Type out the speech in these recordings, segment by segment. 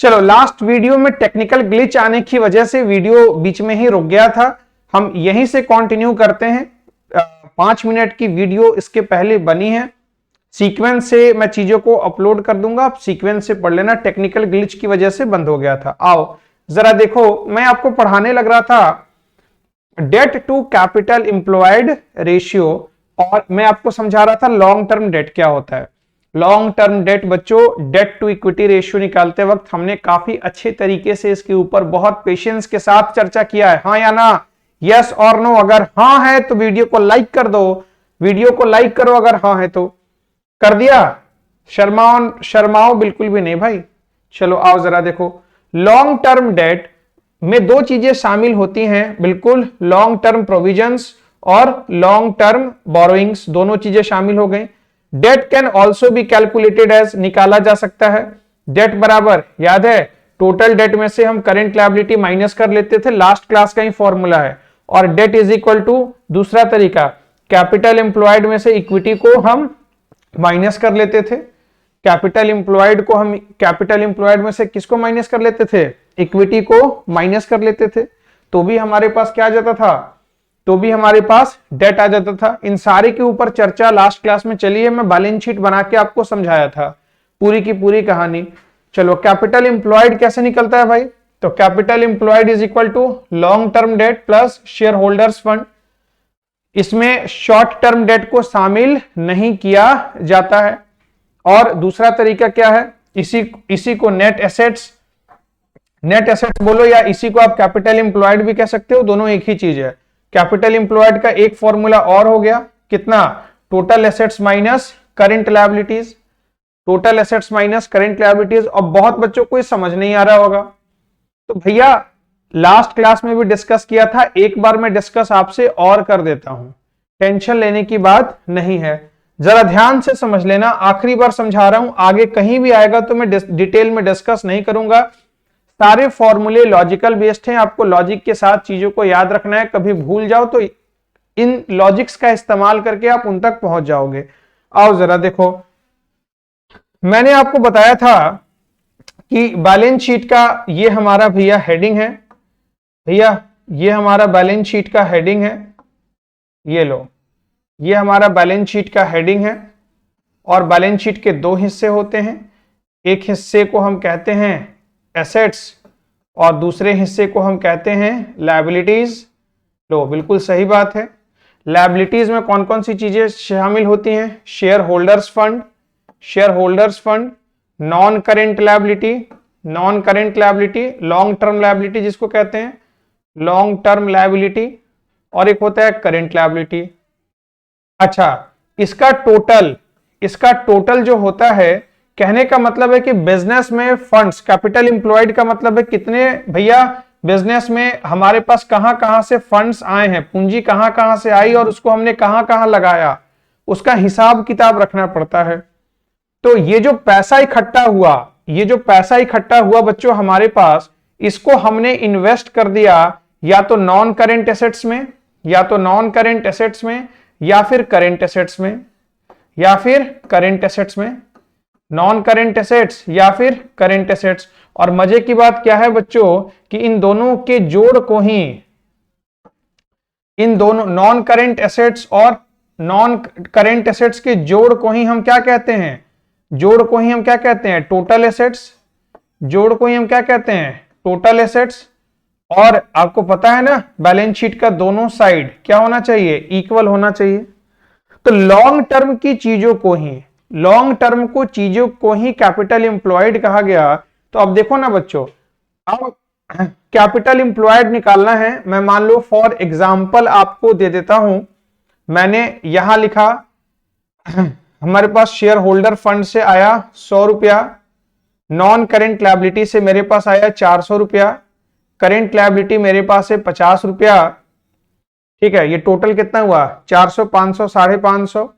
चलो last video में technical glitch आने की वजह से वीडियो बीच में ही रुक गया था, हम यहीं से कंटिन्यू करते हैं। 5 मिनट की वीडियो इसके पहले बनी है, सीक्वेंस से मैं चीजों को अपलोड कर दूंगा, आप सीक्वेंस से पढ़ लेना, टेक्निकल ग्लिच की वजह से बंद हो गया था। आओ जरा देखो, मैं आपको पढ़ाने लग रहा था debt to capital employed ratio, और मैं आपको समझा रहा था लॉन्ग टर्म डेट क्या होता है। लॉन्ग टर्म डेट बच्चों, डेट टू इक्विटी रेशियो निकालते वक्त हमने काफी अच्छे तरीके से इसके ऊपर बहुत पेशेंस के साथ चर्चा किया है, हाँ या ना, यस और नो। अगर हाँ है तो वीडियो को लाइक कर दो, वीडियो को लाइक करो अगर हाँ है तो। कर दिया? शर्माओ बिल्कुल भी नहीं भाई। चलो आओ जरा देखो, लॉन्ग टर्म डेट में दो चीजें शामिल होती हैं बिल्कुल, लॉन्ग टर्म प्रोविजंस और लॉन्ग टर्म बोरोइंग्स, दोनों चीजें शामिल हो गई। Debt can also be calculated as, निकाला जा सकता है। डेट बराबर याद है, टोटल डेट में से हम करेंट लायबिलिटी माइनस कर लेते थे, लास्ट क्लास का ही फॉर्मूला है। और डेट इज इक्वल टू दूसरा तरीका, कैपिटल एम्प्लॉयड में से इक्विटी को हम माइनस कर लेते थे। कैपिटल एम्प्लॉयड को हम, कैपिटल एम्प्लॉयड में से किसको माइनस कर लेते थे? इक्विटी को माइनस कर लेते थे, तो भी हमारे पास क्या आ जाता था? तो भी हमारे पास डेट आ जाता था। इन सारे के ऊपर चर्चा लास्ट क्लास में चली है, मैं बैलेंस शीट बना के आपको समझाया था पूरी की पूरी कहानी। चलो कैपिटल एम्प्लॉयड कैसे निकलता है भाई? तो capital employed is equal to long term debt plus share holders fund. इसमें शॉर्ट टर्म डेट को शामिल नहीं किया जाता है। और दूसरा तरीका क्या है? इसी को नेट एसेट्स, नेट एसेट्स बोलो या इसी को आप कैपिटल एम्प्लॉयड भी कह सकते हो, दोनों एक ही चीज है। कैपिटल एम्प्लॉयड का एक फॉर्मूला और हो गया, कितना? Total assets minus current liabilities, total assets minus current liabilities. और बहुत बच्चों को ये समझ नहीं आ रहा होगा, तो भैया लास्ट क्लास में भी डिस्कस किया था, एक बार मैं डिस्कस आपसे और कर देता हूं, टेंशन लेने की बात नहीं है, जरा ध्यान से समझ लेना। आखिरी बार समझा रहा हूं, आगे कहीं भी आएगा तो मैं डिटेल में डिस्कस नहीं करूंगा। सारे फॉर्मूले लॉजिकल बेस्ड हैं, आपको लॉजिक के साथ चीजों को याद रखना है, कभी भूल जाओ तो इन लॉजिक्स का इस्तेमाल करके आप उन तक पहुंच जाओगे। आओ जरा देखो, मैंने आपको बताया था कि बैलेंस शीट का ये हमारा भैया हेडिंग है, भैया ये हमारा बैलेंस शीट का हेडिंग है, ये लो, ये हमारा बैलेंस शीट का हेडिंग है। और बैलेंस शीट के दो हिस्से होते हैं, एक हिस्से को हम कहते हैं एसेट्स और दूसरे हिस्से को हम कहते हैं लायबिलिटीज। लो बिल्कुल सही बात है। लायबिलिटीज में कौन कौन सी चीजें शामिल होती हैं? Share holders fund, share holders fund, non current liability, non current liability, long term liability जिसको कहते हैं लॉन्ग टर्म लायबिलिटी, और एक होता है करेंट लायबिलिटी। अच्छा, इसका टोटल जो होता है, कहने का मतलब है कि बिजनेस में फंड्स, कैपिटल एम्प्लॉयड का मतलब है कितने भैया बिजनेस में हमारे पास कहां कहां से फंड्स आए हैं, पूंजी कहां कहां से आई और उसको हमने कहां कहां लगाया, उसका हिसाब किताब रखना पड़ता है। तो ये जो पैसा इकट्ठा हुआ, ये जो पैसा इकट्ठा हुआ बच्चों हमारे पास, इसको हमने इन्वेस्ट कर दिया या तो नॉन करेंट एसेट्स में, या तो नॉन करेंट एसेट्स में, या फिर करेंट एसेट्स में, या फिर करेंट एसेट्स में, नॉन करेंट एसेट्स या फिर करेंट एसेट्स। और मजे की बात क्या है बच्चों कि इन दोनों के जोड़ को ही, इन दोनों नॉन करेंट एसेट्स और नॉन करेंट एसेट्स के जोड़ को ही हम क्या कहते हैं? जोड़ को ही हम क्या कहते हैं? Total assets. जोड़ को ही हम क्या कहते हैं? Total assets. और आपको पता है ना, बैलेंस शीट का दोनों साइड क्या होना चाहिए? इक्वल होना चाहिए। तो लॉन्ग टर्म की चीजों को ही, लॉन्ग टर्म को चीजों को ही कैपिटल एम्प्लॉयड कहा गया। तो अब देखो ना बच्चों, अब कैपिटल एम्प्लॉयड निकालना है, मैं मान लो फॉर एग्जांपल आपको दे देता हूं, मैंने यहां लिखा हमारे पास शेयर होल्डर फंड से आया 100 रुपया, नॉन करेंट लायबिलिटी से मेरे पास आया 400 रुपया, करेंट लायबिलिटी मेरे पास है 50 रुपया। ठीक है, ये टोटल कितना हुआ? 400, 500, 550,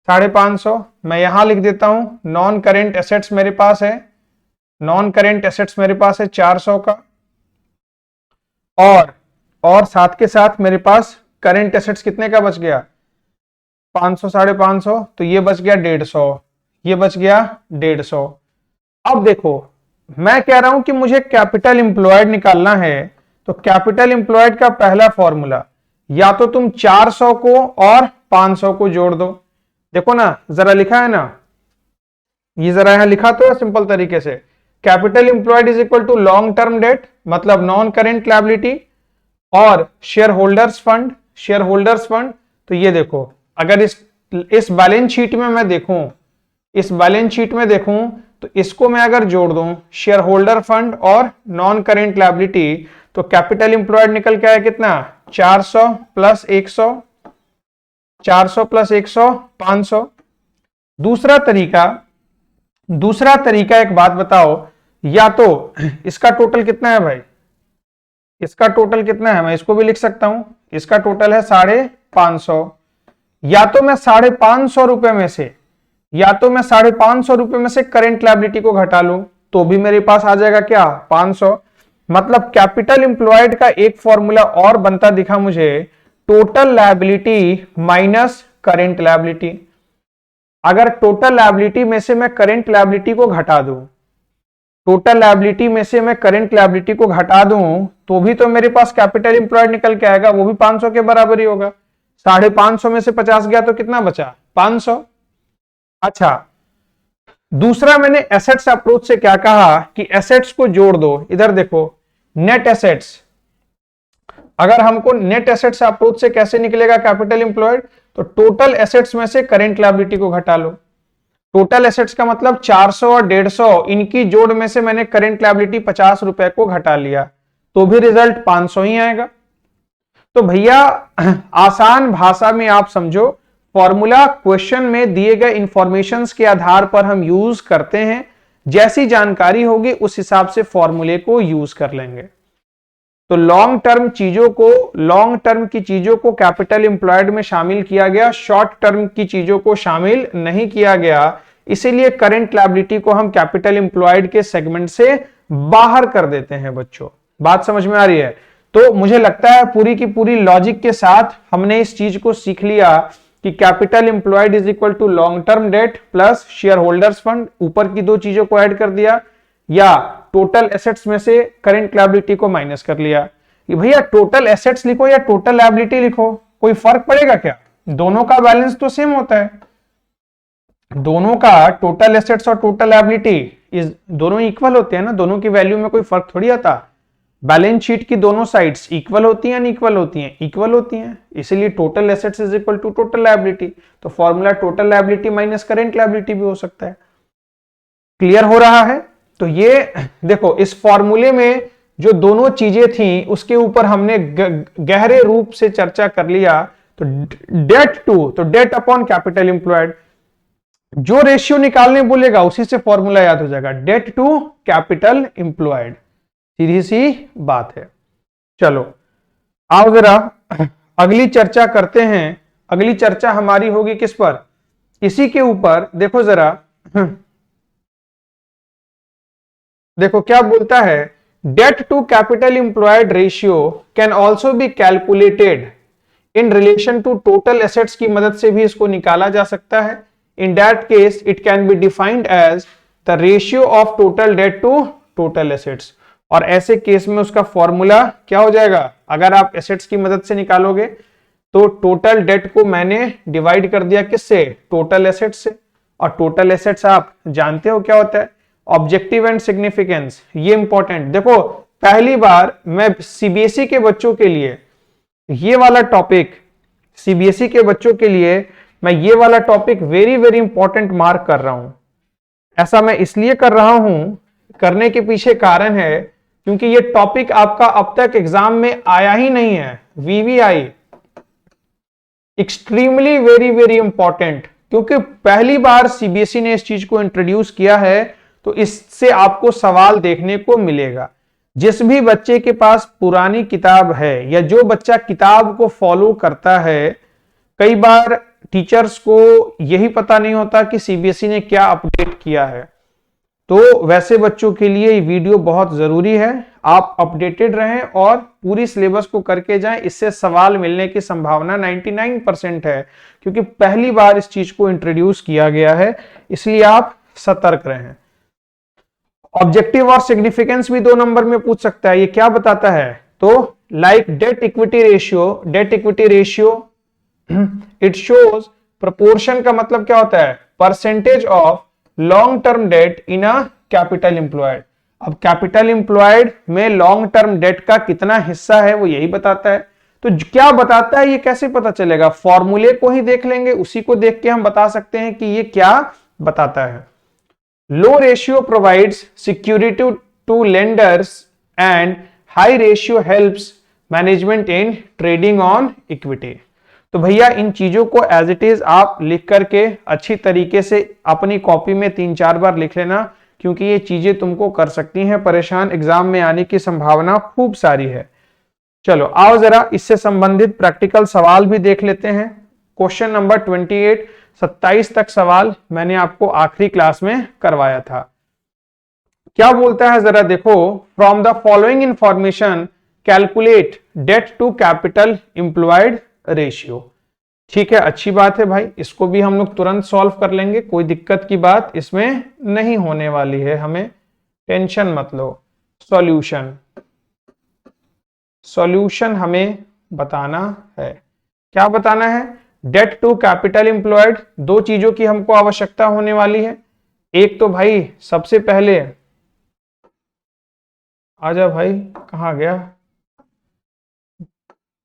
550। मैं यहां लिख देता हूं नॉन करेंट एसेट्स मेरे पास है, नॉन करेंट एसेट्स मेरे पास है 400 का, और साथ के साथ मेरे पास करेंट एसेट्स कितने का बच गया? 500, 550, तो ये बच गया 150, ये बच गया 150। अब देखो मैं कह रहा हूं कि मुझे कैपिटल एम्प्लॉयड निकालना है, तो कैपिटल एम्प्लॉयड का पहला फॉर्मूला, या तो तुम 400 को और 500 को जोड़ दो। देखो ना, जरा लिखा है ना, ये जरा यहां लिखा तो है सिंपल तरीके से, capital employed is equal to long term debt मतलब नॉन करेंट लायबिलिटी और share holders fund, share holders fund. तो ये देखो, अगर इस बैलेंस शीट में मैं देखूं, इस बैलेंस शीट में देखूं तो इसको मैं अगर जोड़ दूं शेयर होल्डर फंड और नॉन करेंट लायबिलिटी, तो कैपिटल एम्प्लॉयड निकल के आया कितना, 400 प्लस 100, 400 प्लस 100 500। दूसरा तरीका एक बात बताओ, या तो इसका टोटल कितना है भाई, इसका टोटल कितना है, मैं इसको भी लिख सकता हूं, इसका टोटल है 550। या तो मैं 550 रुपए में से, या तो मैं 550 रुपए में से करेंट लायबिलिटी को घटा लूं, तो भी मेरे पास आ जाएगा क्या, 500। मतलब कैपिटल एम्प्लॉयड का एक फॉर्मूला और बनता दिखा मुझे, total liability minus current liability. अगर टोटल लायबिलिटी में से मैं करेंट लायबिलिटी को घटा दूं, टोटल लायबिलिटी में से मैं करंट लायबिलिटी को घटा दूं, तो भी तो मेरे पास कैपिटल एम्प्लॉयड निकल के आएगा, वो भी 500 के बराबर ही होगा। 550 में से 50 गया तो कितना बचा, 500। अच्छा, दूसरा मैंने एसेट्स अप्रोच से क्या कहा कि एसेट्स को जोड़ दो। इधर देखो, नेट एसेट्स, अगर हमको नेट एसेट्स अप्रोच से कैसे निकलेगा कैपिटल एम्प्लॉयड, तो टोटल एसेट्स में से करेंट लायबिलिटी को घटा लो। टोटल एसेट्स का मतलब 400 और 150, इनकी जोड़ में से मैंने करेंट लायबिलिटी 50 रुपए को घटा लिया, तो भी रिजल्ट 500 ही आएगा। तो भैया आसान भाषा में आप समझो, फॉर्मूला क्वेश्चन में दिए गए इंफॉर्मेशंस के आधार पर हम यूज करते हैं, जैसी जानकारी होगी उस हिसाब से फॉर्मूले को यूज कर लेंगे। तो लॉन्ग टर्म की चीजों को कैपिटल एम्प्लॉयड में शामिल किया गया, शॉर्ट टर्म की चीजों को शामिल नहीं किया गया, इसीलिए करंट लायबिलिटी को हम कैपिटल एम्प्लॉयड के सेगमेंट से बाहर कर देते हैं। बच्चों बात समझ में आ रही है? तो मुझे लगता है पूरी की पूरी लॉजिक के साथ हमने इस चीज को सीख लिया कि capital employed is equal to long term debt plus share holders fund, ऊपर की दो चीजों को ऐड कर दिया, या टोटल एसेट्स में से करंट लायबिलिटी को माइनस कर लिया। ये भैया टोटल एसेट्स लिखो या टोटल लायबिलिटी लिखो, कोई फर्क पड़ेगा क्या? दोनों का बैलेंस तो सेम होता है, दोनों का टोटल एसेट्स और टोटल लायबिलिटी दोनों इक्वल होते हैं ना, दोनों की वैल्यू में कोई फर्क थोड़ी आता। बैलेंस शीट की दोनों साइड्स इक्वल होती हैं, अनइक्वल होती हैं? इक्वल होती हैं, इसीलिए total assets is equal to total liability. तो formula total liability minus current liability भी हो सकता है। क्लियर हो रहा है? तो ये देखो, इस फॉर्मूले में जो दोनों चीजें थी उसके ऊपर हमने गहरे रूप से चर्चा कर लिया। तो डेट अपॉन कैपिटल एम्प्लॉयड, जो रेशियो निकालने बोलेगा उसी से फॉर्मूला याद हो जाएगा, डेट टू कैपिटल एम्प्लॉयड, सीधी सी बात है। चलो आओ जरा अगली चर्चा करते हैं। अगली चर्चा हमारी होगी किस पर? इसी के ऊपर। देखो जरा, देखो क्या बोलता है, debt to capital employed ratio can also be calculated in relation to total assets की मदद से भी इसको निकाला जा सकता है। In that case it can be defined as the ratio of total debt to total assets. और ऐसे केस में उसका फॉर्मूला क्या हो जाएगा? अगर आप एसेट्स की मदद से निकालोगे तो टोटल डेट को मैंने डिवाइड कर दिया किससे? टोटल एसेट्स से। और टोटल एसेट्स आप जानते हो क्या होता है? Objective and significance. ये इंपॉर्टेंट, देखो पहली बार मैं सीबीएसई के बच्चों के लिए ये वाला टॉपिक, सीबीएसई के बच्चों के लिए मैं ये वाला topic very very important mark कर रहा हूं। ऐसा मैं इसलिए कर रहा हूं, करने के पीछे कारण है क्योंकि ये टॉपिक आपका अब तक एग्जाम में आया ही नहीं है। VVI extremely very very important, क्योंकि पहली बार सीबीएसई ने इस चीज को इंट्रोड्यूस किया है, तो इससे आपको सवाल देखने को मिलेगा। जिस भी बच्चे के पास पुरानी किताब है या जो बच्चा किताब को फॉलो करता है, कई बार टीचर्स को यही पता नहीं होता कि सीबीएसई ने क्या अपडेट किया है। तो वैसे बच्चों के लिए ये वीडियो बहुत जरूरी है, आप अपडेटेड रहें और पूरी सिलेबस को करके जाएं। इससे सवाल मिलने की संभावना 99% है, क्योंकि पहली बार इस चीज को इंट्रोड्यूस किया गया है, इसलिए आप सतर्क रहें। ऑब्जेक्टिव और सिग्निफिकेंस भी 2 नंबर में पूछ सकता है। ये क्या बताता है? तो like date equity ratio it shows proportion का मतलब क्या होता है? Percentage of long term date in a capital employed. अब कैपिटल एम्प्लॉयड में लॉन्ग टर्म डेट का कितना हिस्सा है वो यही बताता है। तो क्या बताता है ये कैसे पता चलेगा? फॉर्मूले को ही देख लेंगे, उसी को देख के हम बता सकते हैं कि ये क्या बताता है। Low ratio provides security to lenders and high ratio helps management in trading on equity. तो भैया इन चीजों को एज इट इज आप लिख करके अच्छी तरीके से अपनी कॉपी में 3-4 बार लिख लेना, क्योंकि ये चीजें तुमको कर सकती हैं परेशान, एग्जाम में आने की संभावना खूब सारी है। चलो आओ जरा इससे संबंधित प्रैक्टिकल सवाल भी देख लेते हैं। क्वेश्चन नंबर 28, 27 तक सवाल मैंने आपको आखिरी क्लास में करवाया था। क्या बोलता है जरा देखो, from the following information calculate debt to capital employed ratio. ठीक है, अच्छी बात है भाई, इसको भी हम लोग तुरंत सॉल्व कर लेंगे, कोई दिक्कत की बात इसमें नहीं होने वाली है, हमें टेंशन मत लो। सॉल्यूशन हमें बताना है। क्या बताना है? डेट टू कैपिटल एम्प्लॉयड, 2 चीजों की हमको आवश्यकता होने वाली है। एक तो भाई सबसे पहले, आजा भाई कहाँ गया,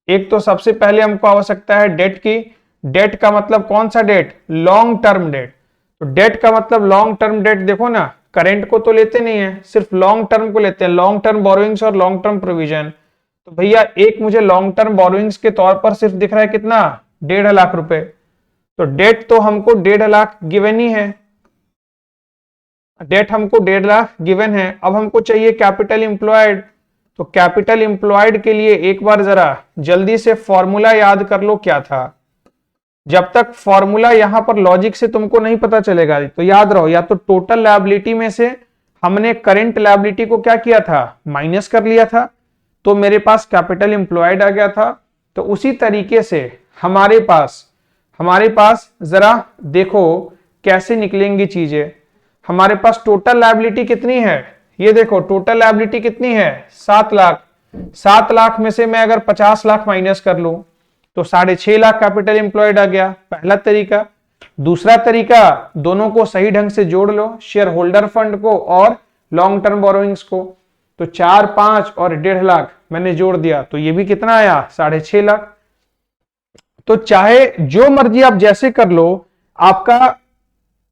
एक तो सबसे पहले हमको आवश्यकता है डेट की। डेट का मतलब कौन सा डेट? Long term date. तो डेट का मतलब लॉन्ग टर्म डेट, देखो ना करेंट को तो लेते नहीं है, सिर्फ लॉन्ग टर्म को लेते हैं, लॉन्ग टर्म बोरोइंग्स और लॉन्ग टर्म प्रोविजन। तो भैया एक मुझे लॉन्ग टर्म बोरोइंग्स के तौर पर सिर्फ दिख रहा है कितना? 1.5 लाख रुपए। तो डेट तो हमको 1.5 लाख गिवन ही है, डेट हमको 1.5 लाख गिवन है। अब हमको चाहिए कैपिटल एम्प्लॉयड। तो कैपिटल एम्प्लॉयड के लिए एक बार जरा जल्दी से फॉर्मूला याद कर लो क्या था। जब तक फॉर्मूला यहां पर लॉजिक से तुमको नहीं पता चलेगा तो याद रहो, या तो टोटल लायबिलिटी में से हमने करंट लायबिलिटी को क्या किया था? माइनस कर लिया था, तो मेरे पास कैपिटल एम्प्लॉयड आ गया था। तो उसी तरीके से हमारे पास जरा देखो कैसे निकलेंगी चीजें। हमारे पास टोटल लायबिलिटी कितनी है? ये देखो टोटल लायबिलिटी कितनी है? 7 लाख। 7 लाख में से मैं अगर 50 लाख माइनस कर लूं तो 6.5 लाख कैपिटल एम्प्लॉयड आ गया, पहला तरीका। दूसरा तरीका, दोनों को सही ढंग से जोड़ लो, शेयर होल्डर फंड को और लॉन्ग टर्म बोरोइंग्स को। तो 4, 5 और 1.5 लाख मैंने जोड़ दिया, तो ये भी कितना आया? 6.5 लाख। तो चाहे जो मर्जी आप जैसे कर लो,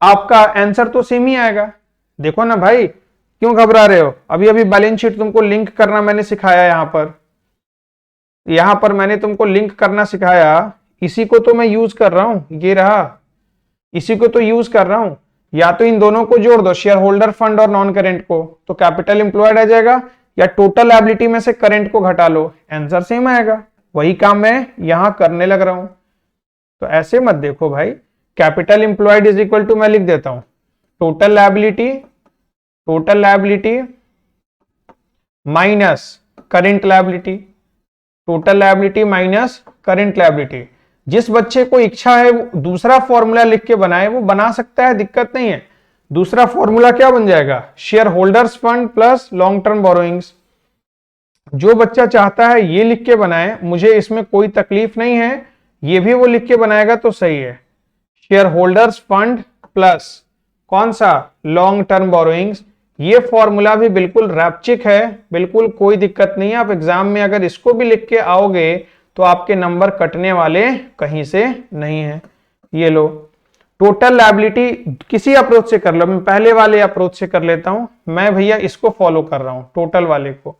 आपका आंसर तो सेम ही आएगा। देखो ना भाई, क्यों घबरा रहे हो? अभी अभी बैलेंस शीट तुमको लिंक करना मैंने सिखाया, यहां पर मैंने तुमको लिंक करना सिखाया, इसी को तो मैं यूज कर रहा हूं, ये रहा, इसी को तो यूज कर रहा हूं। या तो इन दोनों को जोड़ दो, शेयर होल्डर फंड और नॉन करेंट को, तो कैपिटल एम्प्लॉयड आ जाएगा, या टोटल लायबिलिटी में से करंट को घटा लो, आंसर सेम आएगा। वही काम मैं यहां करने लग रहा हूं। तो ऐसे मत देखो भाई, capital employed is equal to, मैं लिख देता हूं, total liability minus current liability, total liability minus current liability. जिस बच्चे को इच्छा है वो दूसरा फॉर्मूला लिख के बनाए, वो बना सकता है, दिक्कत नहीं है। दूसरा फॉर्मूला क्या बन जाएगा? Share holders fund plus long term borrowings. जो बच्चा चाहता है ये लिख के बनाए, मुझे इसमें कोई तकलीफ नहीं है, ये भी वो लिख के बनाएगा तो सही है। शेयर होल्डर्स फंड प्लस कौन सा? Long term borrowings. ये फॉर्मूला भी बिल्कुल रैप्चिक है, बिल्कुल कोई दिक्कत नहीं है। आप एग्जाम में अगर इसको भी लिख के आओगे तो आपके नंबर कटने वाले कहीं से नहीं है। ये लो, टोटल लायबिलिटी किसी अप्रोच से कर लो, मैं पहले वाले अप्रोच से कर लेता हूं, मैं भैया इसको फॉलो कर रहा हूं, टोटल वाले को।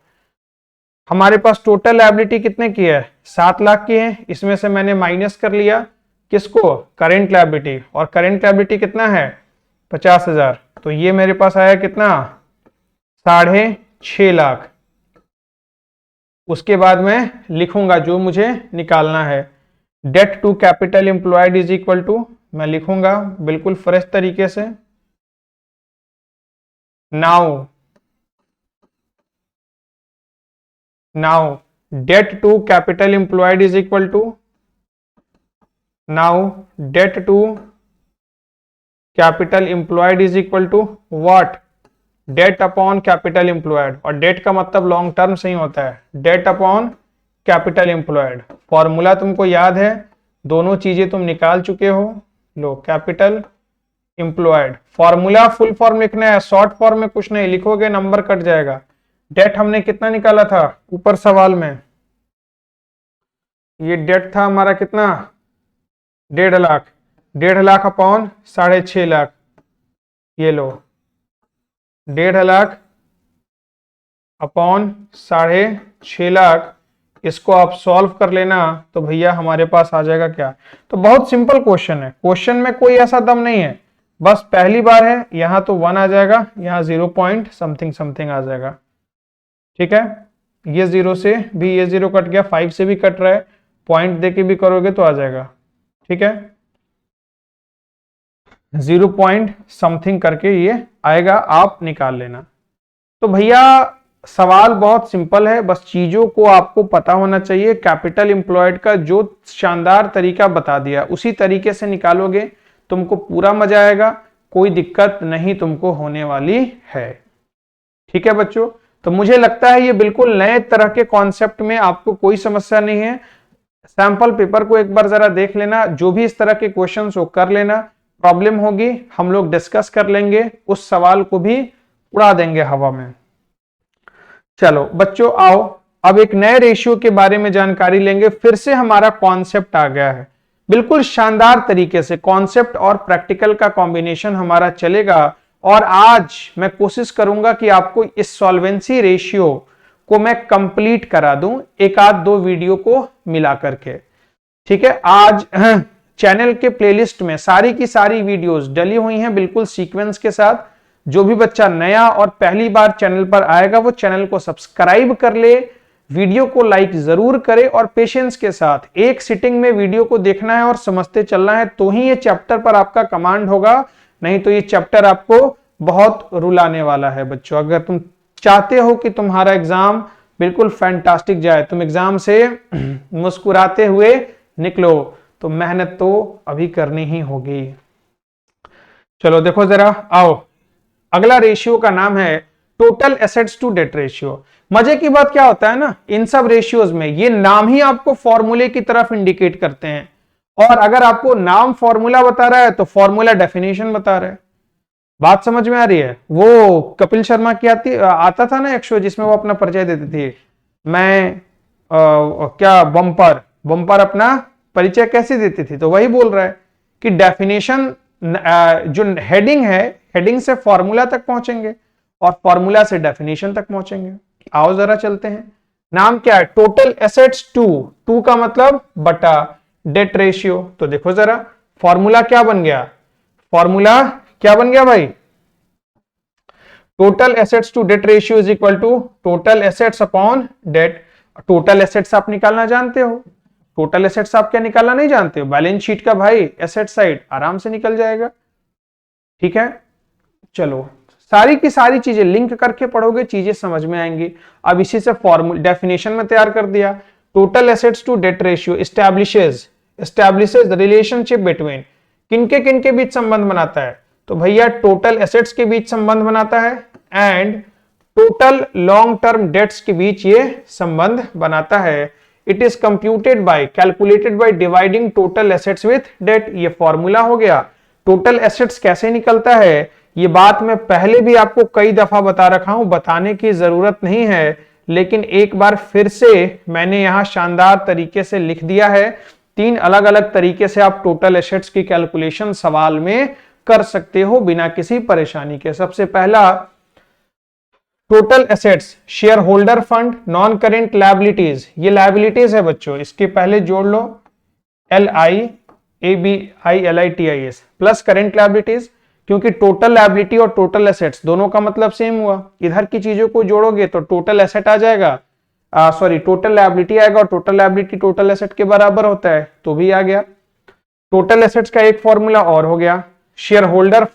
हमारे पास टोटल लायबिलिटी कितने की है? 7 लाख की है, इसमें से मैंने माइनस कर लिया किसको? करेंट लायबिलिटी, और करेंट लायबिलिटी कितना है? 50,000। तो ये मेरे पास आया कितना? 6.5 लाख। उसके बाद मैं लिखूंगा जो मुझे निकालना है, debt to capital employed is equal to, मैं लिखूंगा बिल्कुल फ्रेश तरीके से, now debt to capital employed is equal to, now debt to capital employed is equal to what? Debt upon capital employed, और डेट का मतलब लॉन्ग टर्म से ही होता है, debt upon capital employed. Formula तुमको याद है, दोनों चीजें तुम निकाल चुके हो। लो capital employed, formula full form लिखना है, शॉर्ट फॉर्म में कुछ नहीं लिखोगे नंबर कट जाएगा। डेट हमने कितना निकाला था ऊपर सवाल में, ये डेट था हमारा कितना, 1.5 लाख, 1.5 लाख अपॉन 6.5 लाख, ये लो 1.5 लाख अपॉन 6.5 लाख, इसको आप सॉल्व कर लेना तो भैया हमारे पास आ जाएगा क्या। तो बहुत सिंपल क्वेश्चन है, क्वेश्चन में कोई ऐसा दम नहीं है, बस पहली बार है, यहां तो 1 आ जाएगा, यहां 0 पॉइंट समथिंग समथिंग आ जाएगा। ठीक है, ये 0 से भी ये 0 कट गया, 5 से भी कट रहा है, पॉइंट देके भी करोगे तो आ जाएगा। ठीक है, 0 पॉइंट समथिंग करके ये आएगा, आप निकाल लेना। तो भैया सवाल बहुत सिंपल है, बस चीजों को आपको पता होना चाहिए। कैपिटल एम्प्लॉयड का जो शानदार तरीका बता दिया उसी तरीके से निकालोगे, तुमको पूरा मजा आएगा, कोई दिक्कत नहीं तुमको होने वाली है। ठीक है बच्चों, तो मुझे लगता है ये बिल्कुल नए तरह के कॉन्सेप्ट में आपको कोई समस्या नहीं है। सैंपल पेपर को एक बार जरा देख लेना, जो भी इस तरह के क्वेश्चंस हो कर लेना, प्रॉब्लम होगी हम लोग डिस्कस कर लेंगे, उस सवाल को भी उड़ा देंगे हवा में। चलो बच्चों आओ, अब एक नए रेशियो के बारे में जानकारी लेंगे। फिर से हमारा कॉन्सेप्ट आ गया है, बिल्कुल शानदार तरीके से कॉन्सेप्ट और प्रैक्टिकल का कॉम्बिनेशन हमारा चलेगा। और आज मैं कोशिश करूंगा कि आपको इस सॉल्वेंसी रेशियो को मैं कंप्लीट करा दूं, एक आध दो वीडियो को मिला करके। ठीक है, आज चैनल के प्लेलिस्ट में सारी की सारी वीडियोस डली हुई हैं बिल्कुल सीक्वेंस के साथ। जो भी बच्चा नया और पहली बार चैनल पर आएगा वो चैनल को सब्सक्राइब कर ले, वीडियो को लाइक जरूर करे और पेशेंस के साथ एक सिटिंग में वीडियो को देखना है और समझते चलना है, तो ही ये चैप्टर पर आपका कमांड होगा, नहीं तो ये चैप्टर आपको बहुत रुलाने वाला है बच्चों। अगर तुम चाहते हो कि तुम्हारा एग्जाम बिल्कुल फैंटास्टिक जाए, तुम एग्जाम से मुस्कुराते हुए निकलो, तो मेहनत तो अभी करनी ही होगी। चलो देखो जरा आओ, अगला रेशियो का नाम है total assets to debt ratio. मजे की बात क्या होता है ना, इन सब रेशियोज में ये नाम ही आपको फॉर्मूले की तरफ इंडिकेट करते हैं, और अगर आपको नाम फॉर्मूला बता रहा है तो फॉर्मूला डेफिनेशन बता रहा है। बात समझ में आ रही है? वो कपिल शर्मा की आता था ना एक शो जिसमें वो अपना परिचय देते थे, मैं क्या बम्पर अपना परिचय कैसे देती थी, तो वही बोल रहा है कि डेफिनेशन जो हेडिंग है, हेडिंग से फॉर्मूला तक पहुंचेंगे और फॉर्मूला से डेफिनेशन तक पहुंचेंगे। आओ जरा चलते हैं। नाम क्या है? टोटल एसेट्स टू का मतलब बटा डेट रेशियो। तो देखो जरा फॉर्मूला क्या बन गया, फॉर्मूला क्या बन गया भाई, total assets to debt ratio is equal to total assets upon debt. Total assets आप निकालना जानते हो, टोटल एसेट्स आप क्या निकालना नहीं जानते हो? बैलेंस शीट का भाई एसेट साइड आराम से निकल जाएगा। ठीक है, चलो सारी की सारी चीजें लिंक करके पढ़ोगे, चीजें समझ में आएंगी। अब इसी से फॉर्मूला डेफिनेशन में तैयार कर दिया। Total assets to debt ratio establishes the relationship between, किनके बीच संबंध बनाता है? तो भैया टोटल एसेट्स के बीच संबंध बनाता है and total long term debts के बीच ये संबंध बनाता है। It is computed by calculated by dividing total assets with debt. ये फॉर्मूला हो गया। टोटल एसेट्स कैसे निकलता है ये बात मैं पहले भी आपको कई दफा बता रखा हूं, बताने की जरूरत नहीं है, लेकिन एक बार फिर से मैंने यहां शानदार तरीके से लिख दिया है। 3 अलग अलग तरीके से आप टोटल एसेट्स की कैलकुलेशन सवाल में कर सकते हो बिना किसी परेशानी के। सबसे पहला total assets, share holder fund, non current liabilities, ये लायबिलिटीज है बच्चों, इसके पहले जोड़ लो LIABILITIS प्लस करेंट लायबिलिटीज, क्योंकि टोटल लायबिलिटी और टोटल एसेट्स दोनों का मतलब सेम हुआ। इधर की चीजों को जोड़ोगे तो टोटल एसेट आ जाएगा, टोटल लायबिलिटी आएगा, और टोटल लायबिलिटी टोटल एसेट के बराबर होता है, तो भी आ गया। टोटल एसेट्स का एक फॉर्मूला और हो गया। शेयर होल्डर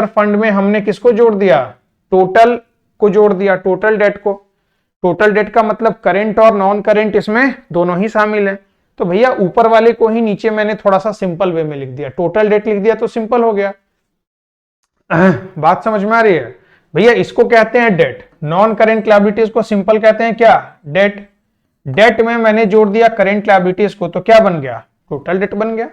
फंड में हमने किसको जोड़ दिया? टोटल को जोड़ दिया, टोटल डेट को। टोटल डेट का मतलब करेंट और नॉन करेंट, इसमें दोनों ही शामिल है। तो भैया ऊपर वाले को ही नीचे मैंने थोड़ा सा सिंपल वे में लिख दिया, टोटल डेट लिख दिया तो सिंपल हो गया। बात समझ में आ रही है भैया? इसको कहते हैं डेट। नॉन करेंट लायबिलिटीज को सिंपल कहते हैं क्या? डेट। डेट में मैंने जोड़ दिया करेंट लायबिलिटीज को, तो क्या बन गया? टोटल डेट बन गया।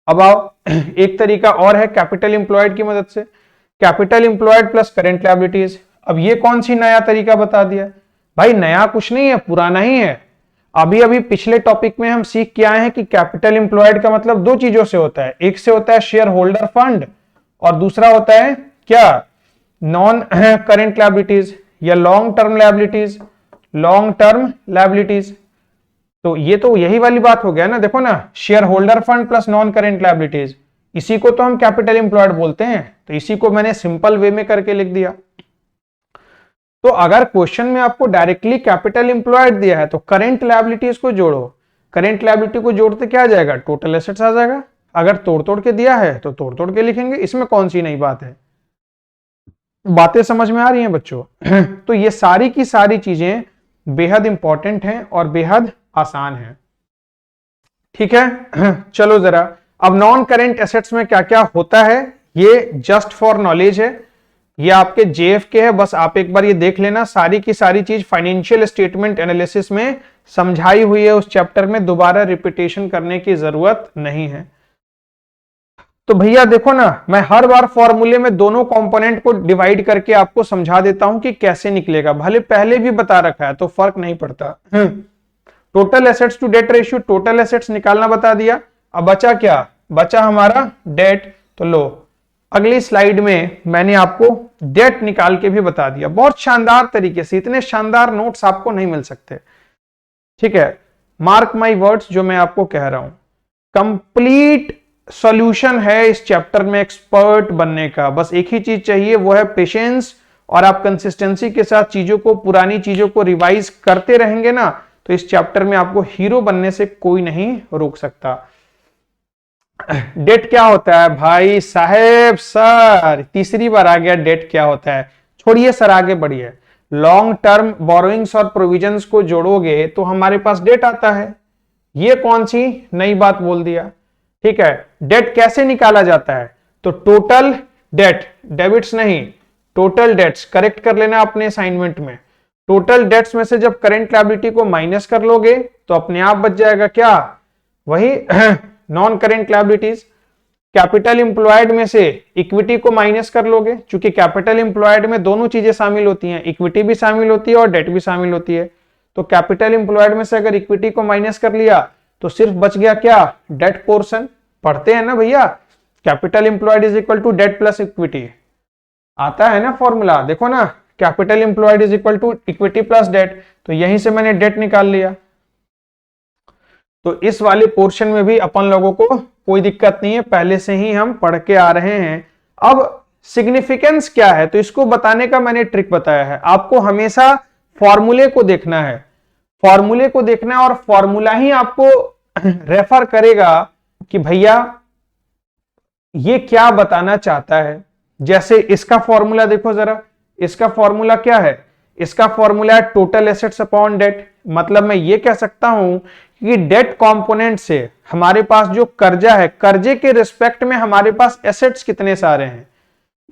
अब आओ, एक तरीका और है कैपिटल इंप्लॉयड की मदद से, capital employed plus current liabilities. अब ये कौन सी नया तरीका बता दिया भाई? नया कुछ नहीं है, पुराना ही है। अभी अभी पिछले टॉपिक में हम सीख के आए हैं कि कैपिटल इंप्लॉयड का मतलब दो चीजों से होता है, एक से होता है शेयर होल्डर फंड और दूसरा होता है क्या? नॉन करेंट लायबिलिटीज या long term liabilities, long term liabilities. तो ये तो यही वाली बात हो गया ना, देखो ना, share holder fund plus non current liabilities, इसी को तो हम कैपिटल इंप्लॉयड बोलते हैं। तो इसी को मैंने सिंपल वे में करके लिख दिया। तो अगर क्वेश्चन में आपको डायरेक्टली कैपिटल इंप्लॉयड दिया है तो करेंट लायबिलिटीज को जोड़ो, करेंट लायबिलिटी को जोड़ते क्या आ जाएगा? टोटल एसेट्स आ जाएगा। अगर तोड़ तोड़ के दिया है तो तोड़ तोड़ के लिखेंगे, इसमें कौन सी नई बात है? बातें समझ में आ रही हैं बच्चों? तो ये सारी की सारी चीजें बेहद इंपॉर्टेंट हैं और बेहद आसान है। ठीक है, चलो जरा, अब नॉन करेंट एसेट्स में क्या क्या होता है ये जस्ट फॉर नॉलेज है, ये आपके जेएफके है, बस आप एक बार ये देख लेना। सारी की सारी चीज फाइनेंशियल स्टेटमेंट एनालिसिस में समझाई हुई है उस चैप्टर में, दोबारा रिपीटेशन करने की जरूरत नहीं है। तो भैया देखो ना, मैं हर बार फॉर्मूले में दोनों कंपोनेंट को डिवाइड करके आपको समझा देता हूं कि कैसे निकलेगा, भले पहले भी बता रखा है तो फर्क नहीं पड़ता। Total assets to debt ratio, total assets निकालना बता दिया। अब बचा क्या? बचा हमारा डेट। तो लो, अगली स्लाइड में मैंने आपको डेट निकाल के भी बता दिया, बहुत शानदार तरीके से। इतने शानदार नोट्स आपको नहीं मिल सकते। ठीक है, मार्क माई वर्ड्स जो मैं आपको कह रहा हूं, कंप्लीट सॉल्यूशन है इस चैप्टर में एक्सपर्ट बनने का। बस एक ही चीज चाहिए, वो है पेशेंस, और आप कंसिस्टेंसी के साथ चीजों को, पुरानी चीजों को रिवाइज करते रहेंगे ना, तो इस चैप्टर में आपको हीरो बनने से कोई नहीं रोक सकता। डेट क्या होता है भाई साहेब? सर तीसरी बार आ गया, डेट क्या होता है? छोड़िए सर, आगे बढ़िए। लॉन्ग टर्म बोरोइंग्स और प्रोविजंस को जोड़ोगे तो हमारे पास डेट आता है। ये कौन सी नई बात बोल दिया? ठीक है, डेट कैसे निकाला जाता है? तो टोटल डेट, डेबिट्स नहीं, टोटल डेट्स, करेक्ट कर लेना अपने असाइनमेंट में। टोटल डेट्स में से जब करेंट लायबिलिटी को माइनस कर लोगे तो अपने आप बच जाएगा क्या? वही non current liabilities. Capital employed में से इक्विटी को माइनस कर लोगे, क्योंकि कैपिटल इंप्लॉयड में दोनों चीजें शामिल होती हैं, इक्विटी भी शामिल होती है और डेट भी शामिल होती है। तो कैपिटल इंप्लॉयड में से अगर इक्विटी को माइनस कर लिया तो सिर्फ बच गया क्या? Debt portion. पढ़ते हैं ना भैया, capital employed is equal to debt plus equity, आता है ना फॉर्मूला, देखो ना, capital employed is equal to equity plus debt. तो यहीं से मैंने डेट निकाल लिया। तो इस वाले पोर्शन में भी अपन लोगों को कोई दिक्कत नहीं है, पहले से ही हम पढ़ के आ रहे हैं। अब सिग्निफिकेंस क्या है, तो इसको बताने का मैंने ट्रिक बताया है। आपको हमेशा फॉर्मूले को देखना है, फॉर्मूले को देखना है, और फॉर्मूला ही आपको रेफर करेगा कि भैया ये क्या बताना चाहता है। जैसे इसका फॉर्मूला देखो जरा, इसका फॉर्मूला क्या है? इसका फॉर्मूला है टोटल एसेट्स अपॉन डेट। मतलब मैं ये कह सकता हूं कि डेट कंपोनेंट से हमारे पास जो कर्जा है, कर्जे के रिस्पेक्ट में हमारे पास एसेट्स कितने सारे हैं,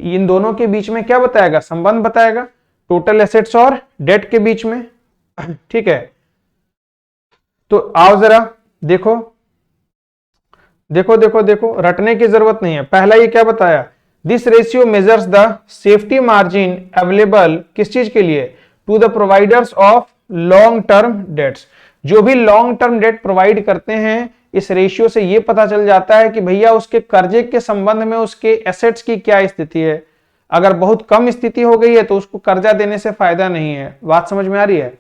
इन दोनों के बीच में क्या बताएगा? संबंध बताएगा, टोटल एसेट्स और डेट के बीच में। ठीक है, तो आओ जरा देखो देखो देखो देखो, रटने की जरूरत नहीं है। पहला ये क्या बताया? This ratio measures the safety margin available, किस चीज के लिए? To the providers of long term debts. जो भी लॉन्ग टर्म डेट प्रोवाइड करते हैं, इस रेशियो से ये पता चल जाता है कि भैया उसके कर्जे के संबंध में उसके एसेट्स की क्या स्थिति है। अगर बहुत कम स्थिति हो गई है तो उसको कर्जा देने से फायदा नहीं है। बात समझ में आ रही है?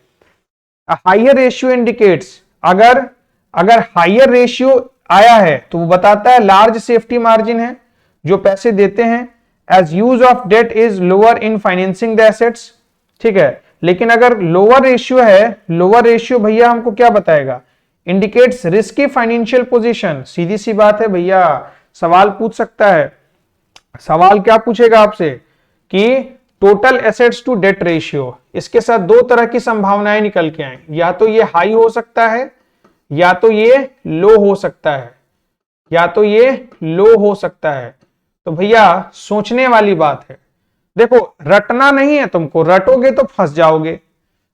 हाइयर रेशियो इंडिकेट्स, अगर हाइयर रेशियो आया है तो वो बताता है लार्ज सेफ्टी मार्जिन है जो पैसे देते हैं। As use of debt is lower in financing the assets. ठीक है, लेकिन अगर लोअर रेशियो है, लोअर रेशियो भैया हमको क्या बताएगा? Indicates risky financial position. सीधी सी बात है भैया, सवाल पूछ सकता है। सवाल क्या पूछेगा आपसे कि total assets to debt ratio, इसके साथ दो तरह की संभावनाएं निकल के आए, या तो ये हाई हो सकता है या तो ये लो हो सकता है, या तो ये लो हो सकता है। तो भैया सोचने वाली बात है। देखो रटना नहीं है तुमको, रटोगे तो फंस जाओगे।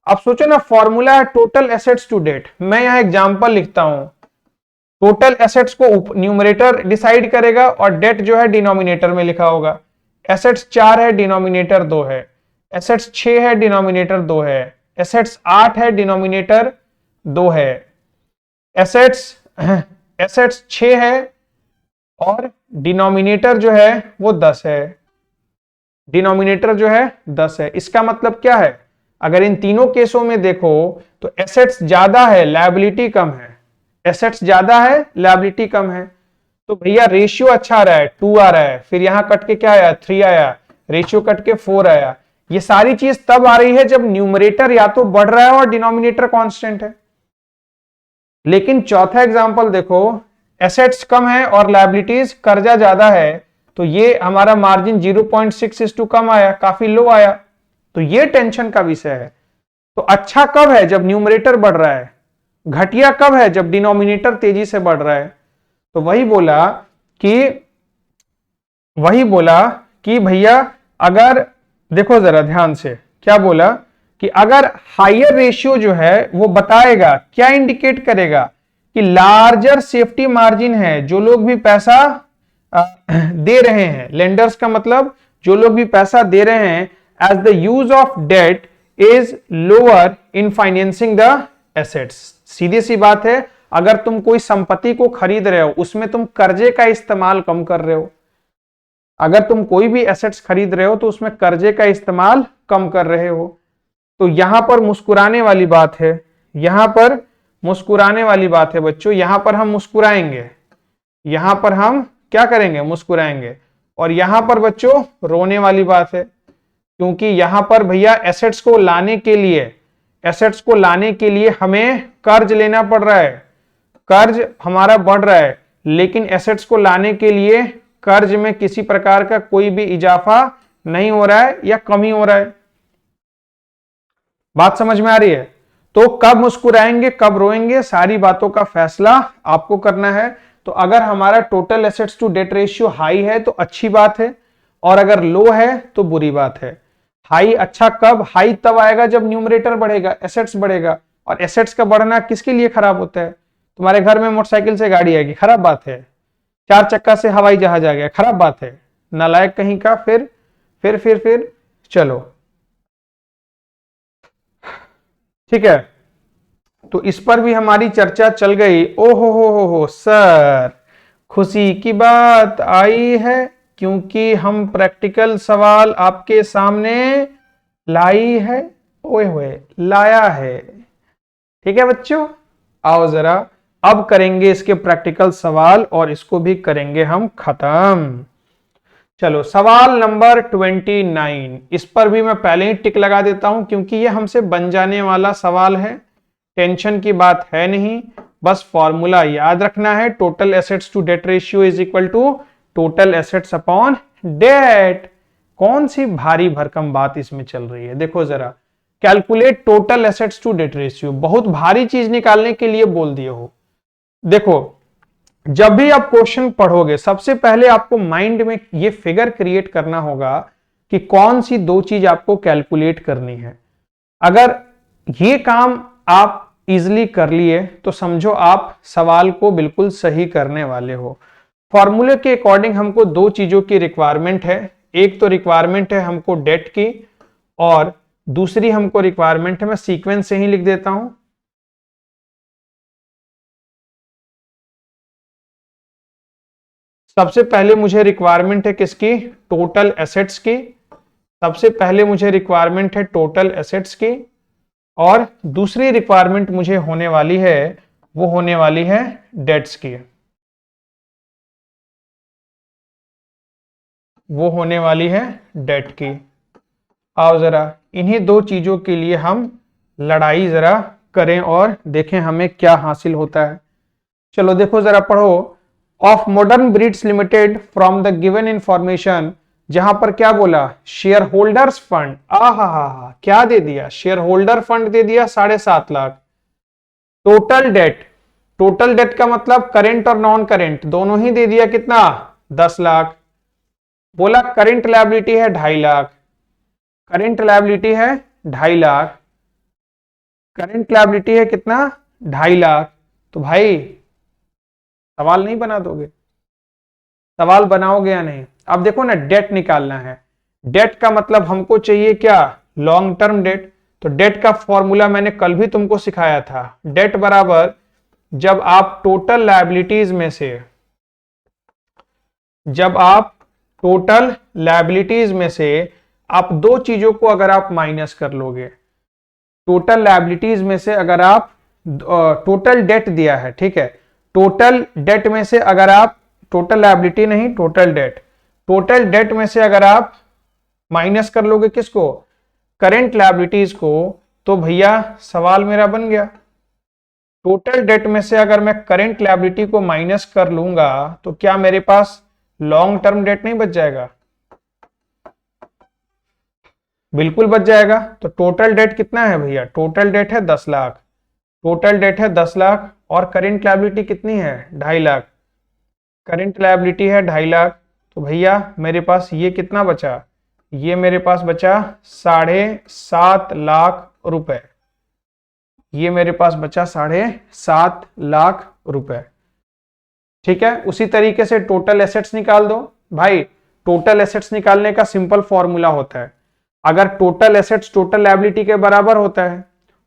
अब सोचो ना, फॉर्मूला है टोटल एसेट्स टू डेट। मैं यहां एग्जांपल लिखता हूं, टोटल एसेट्स को न्यूमरेटर डिसाइड करेगा और डेट जो है डिनोमिनेटर में लिखा होगा। एसेट्स 4 है, डिनोमिनेटर 2 है। एसेट्स 6 है, डिनोमिनेटर 2 है। एसेट्स 8 है, डिनोमिनेटर 2 है। एसेट्स एसेट्स 6 है और डिनोमिनेटर जो है वो 10 है। डिनोमिनेटर जो है 10 है। इसका मतलब क्या है, अगर इन तीनों केसों में देखो तो एसेट्स ज्यादा है, लायबिलिटी कम है। एसेट्स ज्यादा है, लायबिलिटी कम है। तो भैया रेशियो अच्छा आ रहा है, 2 आ रहा है, फिर यहां कट के क्या आया, 3 आया, रेशियो कट के 4 आया। ये सारी चीज तब आ रही है जब न्यूमरेटर या तो बढ़ रहा है और डिनोमिनेटर कांस्टेंट है। लेकिन चौथा एग्जांपल देखो, एसेट्स कम है और लायबिलिटीज कर्जा ज्यादा है, तो ये हमारा मार्जिन 0.6 कम आया, काफी लो आया। तो ये टेंशन का विषय है। तो अच्छा कब है, जब न्यूमरेटर बढ़ रहा है। घटिया कब है, जब डिनोमिनेटर तेजी से बढ़ रहा है। तो वही बोला कि भैया अगर देखो जरा ध्यान से, क्या बोला कि अगर हायर रेशियो जो है वो बताएगा, क्या इंडिकेट करेगा कि लार्जर सेफ्टी मार्जिन है। जो लोग भी पैसा दे रहे हैं, लेंडर्स का मतलब जो लोग भी पैसा दे रहे हैं, as the use of debt is lower in financing the assets. सीधी सी बात है, अगर तुम कोई संपत्ति को खरीद रहे हो उसमें तुम कर्जे का इस्तेमाल कम कर रहे हो। अगर तुम कोई भी एसेट्स खरीद रहे हो तो उसमें कर्जे का इस्तेमाल कम कर रहे हो। तो यहां पर मुस्कुराने वाली बात है, यहां पर मुस्कुराने वाली बात है बच्चों। यहां पर हम मुस्कुराएंगे, यहां पर हम क्या करेंगे, मुस्कुराएंगे। और यहां पर बच्चों रोने वाली बात है, क्योंकि यहां पर भैया एसेट्स को लाने के लिए हमें कर्ज लेना पड़ रहा है। कर्ज हमारा बढ़ रहा है, लेकिन एसेट्स को लाने के लिए कर्ज में किसी प्रकार का कोई भी इजाफा नहीं हो रहा है या कमी हो रहा है। बात समझ में आ रही है। तो कब मुस्कुराएंगे कब रोएंगे, सारी बातों का फैसला आपको करना है। तो अगर हमारा total assets to debt ratio high है तो अच्छी बात है, और अगर लो है तो बुरी बात है। हाई अच्छा कब, हाई तब आएगा जब न्यूमरेटर बढ़ेगा, एसेट्स बढ़ेगा। और एसेट्स का बढ़ना किसके लिए खराब होता है, तुम्हारे घर में मोटरसाइकिल से गाड़ी आएगी, खराब बात है। 4 चक्का से हवाई जहाज आ गया, खराब बात है, नालायक कहीं का। फिर चलो ठीक है। तो इस पर भी हमारी चर्चा चल गई। ओ हो सर, खुशी की बात आई है, क्योंकि हम प्रैक्टिकल सवाल आपके सामने लाई है, ओए होए लाया है। ठीक है बच्चों, आओ जरा अब करेंगे इसके प्रैक्टिकल सवाल और इसको भी करेंगे हम खत्म। चलो सवाल नंबर 29, इस पर भी मैं पहले ही टिक लगा देता हूं क्योंकि ये हमसे बन जाने वाला सवाल है। टेंशन की बात है नहीं, बस फॉर्मूला याद रखना है। Total assets to debt ratio is equal to total assets upon debt. कौन सी भारी भरकम बात इसमें चल रही है, देखो जरा। Calculate total assets to debt ratio, बहुत भारी चीज निकालने के लिए बोल दिए हो। देखो जब भी आप क्वेश्चन पढ़ोगे सबसे पहले आपको माइंड में ये फिगर क्रिएट करना होगा कि कौन सी दो चीज आपको कैलकुलेट करनी है। अगर ये काम आप इजीली कर लिए तो समझो आप सवाल को बिल्कुल सही करने वाले हो। फॉर्मूले के अकॉर्डिंग हमको दो चीजों की रिक्वायरमेंट है। एक तो रिक्वायरमेंट है हमको डेट की, और दूसरी हमको रिक्वायरमेंट है, मैं सीक्वेंस से ही लिख देता हूं। सबसे पहले मुझे रिक्वायरमेंट है किसकी, टोटल एसेट्स की। सबसे पहले मुझे रिक्वायरमेंट है टोटल एसेट्स की, और दूसरी रिक्वायरमेंट मुझे होने वाली है, वो होने वाली है डेट्स की। वो होने वाली है डेट की। आओ जरा इन्हीं दो चीजों के लिए हम लड़ाई जरा करें और देखें हमें क्या हासिल होता है। चलो देखो जरा पढ़ो। Of modern breeds limited from the given information, जहां पर क्या बोला, शेयर होल्डर्स फंड। आहा क्या दे दिया, शेयर होल्डर फंड दे दिया 7.5 lakh. Total date, total date का मतलब करेंट और नॉन करेंट दोनों ही दे दिया, कितना, 10 लाख। बोला करेंट लायबिलिटी है 2.5 लाख, करेंट लायबिलिटी है 2.5 लाख, करेंट लायबिलिटी है कितना 2.5 लाख। तो भाई सवाल नहीं बना दोगे? सवाल बनाओगे या नहीं? अब देखो ना, डेट निकालना है। डेट का मतलब हमको चाहिए क्या, लॉन्ग टर्म डेट। तो डेट का फॉर्मूला मैंने कल भी तुमको सिखाया था। डेट बराबर जब आप टोटल लायबिलिटीज में से, जब आप टोटल लायबिलिटीज में से आप दो चीजों को अगर आप माइनस कर लोगे, टोटल लायबिलिटीज में से अगर आप टोटल डेट दिया है, ठीक है, टोटल डेट में से अगर आप, टोटल लायबिलिटी नहीं टोटल डेट, टोटल डेट में से अगर आप माइनस कर लोगे किसको, करेंट लायबिलिटीज को, तो भैया सवाल मेरा बन गया। टोटल डेट में से अगर मैं करेंट लायबिलिटी को माइनस कर लूंगा तो क्या मेरे पास लॉन्ग टर्म डेट नहीं बच जाएगा? बिल्कुल बच जाएगा। तो टोटल डेट कितना है भैया, टोटल डेट है 10 लाख, टोटल डेट है 10 लाख और करेंट लायबिलिटी कितनी है 2.5 लाख, करेंट लायबिलिटी है 2.5 लाख। तो भैया मेरे पास ये कितना बचा, ये मेरे पास बचा 7.5 लाख रुपए, ये मेरे पास बचा 7.5 लाख रुपए। ठीक है, उसी तरीके से टोटल एसेट्स निकाल दो। भाई टोटल एसेट्स निकालने का सिंपल फॉर्मूला होता है, अगर टोटल एसेट्स टोटल लायबिलिटी के बराबर होता है,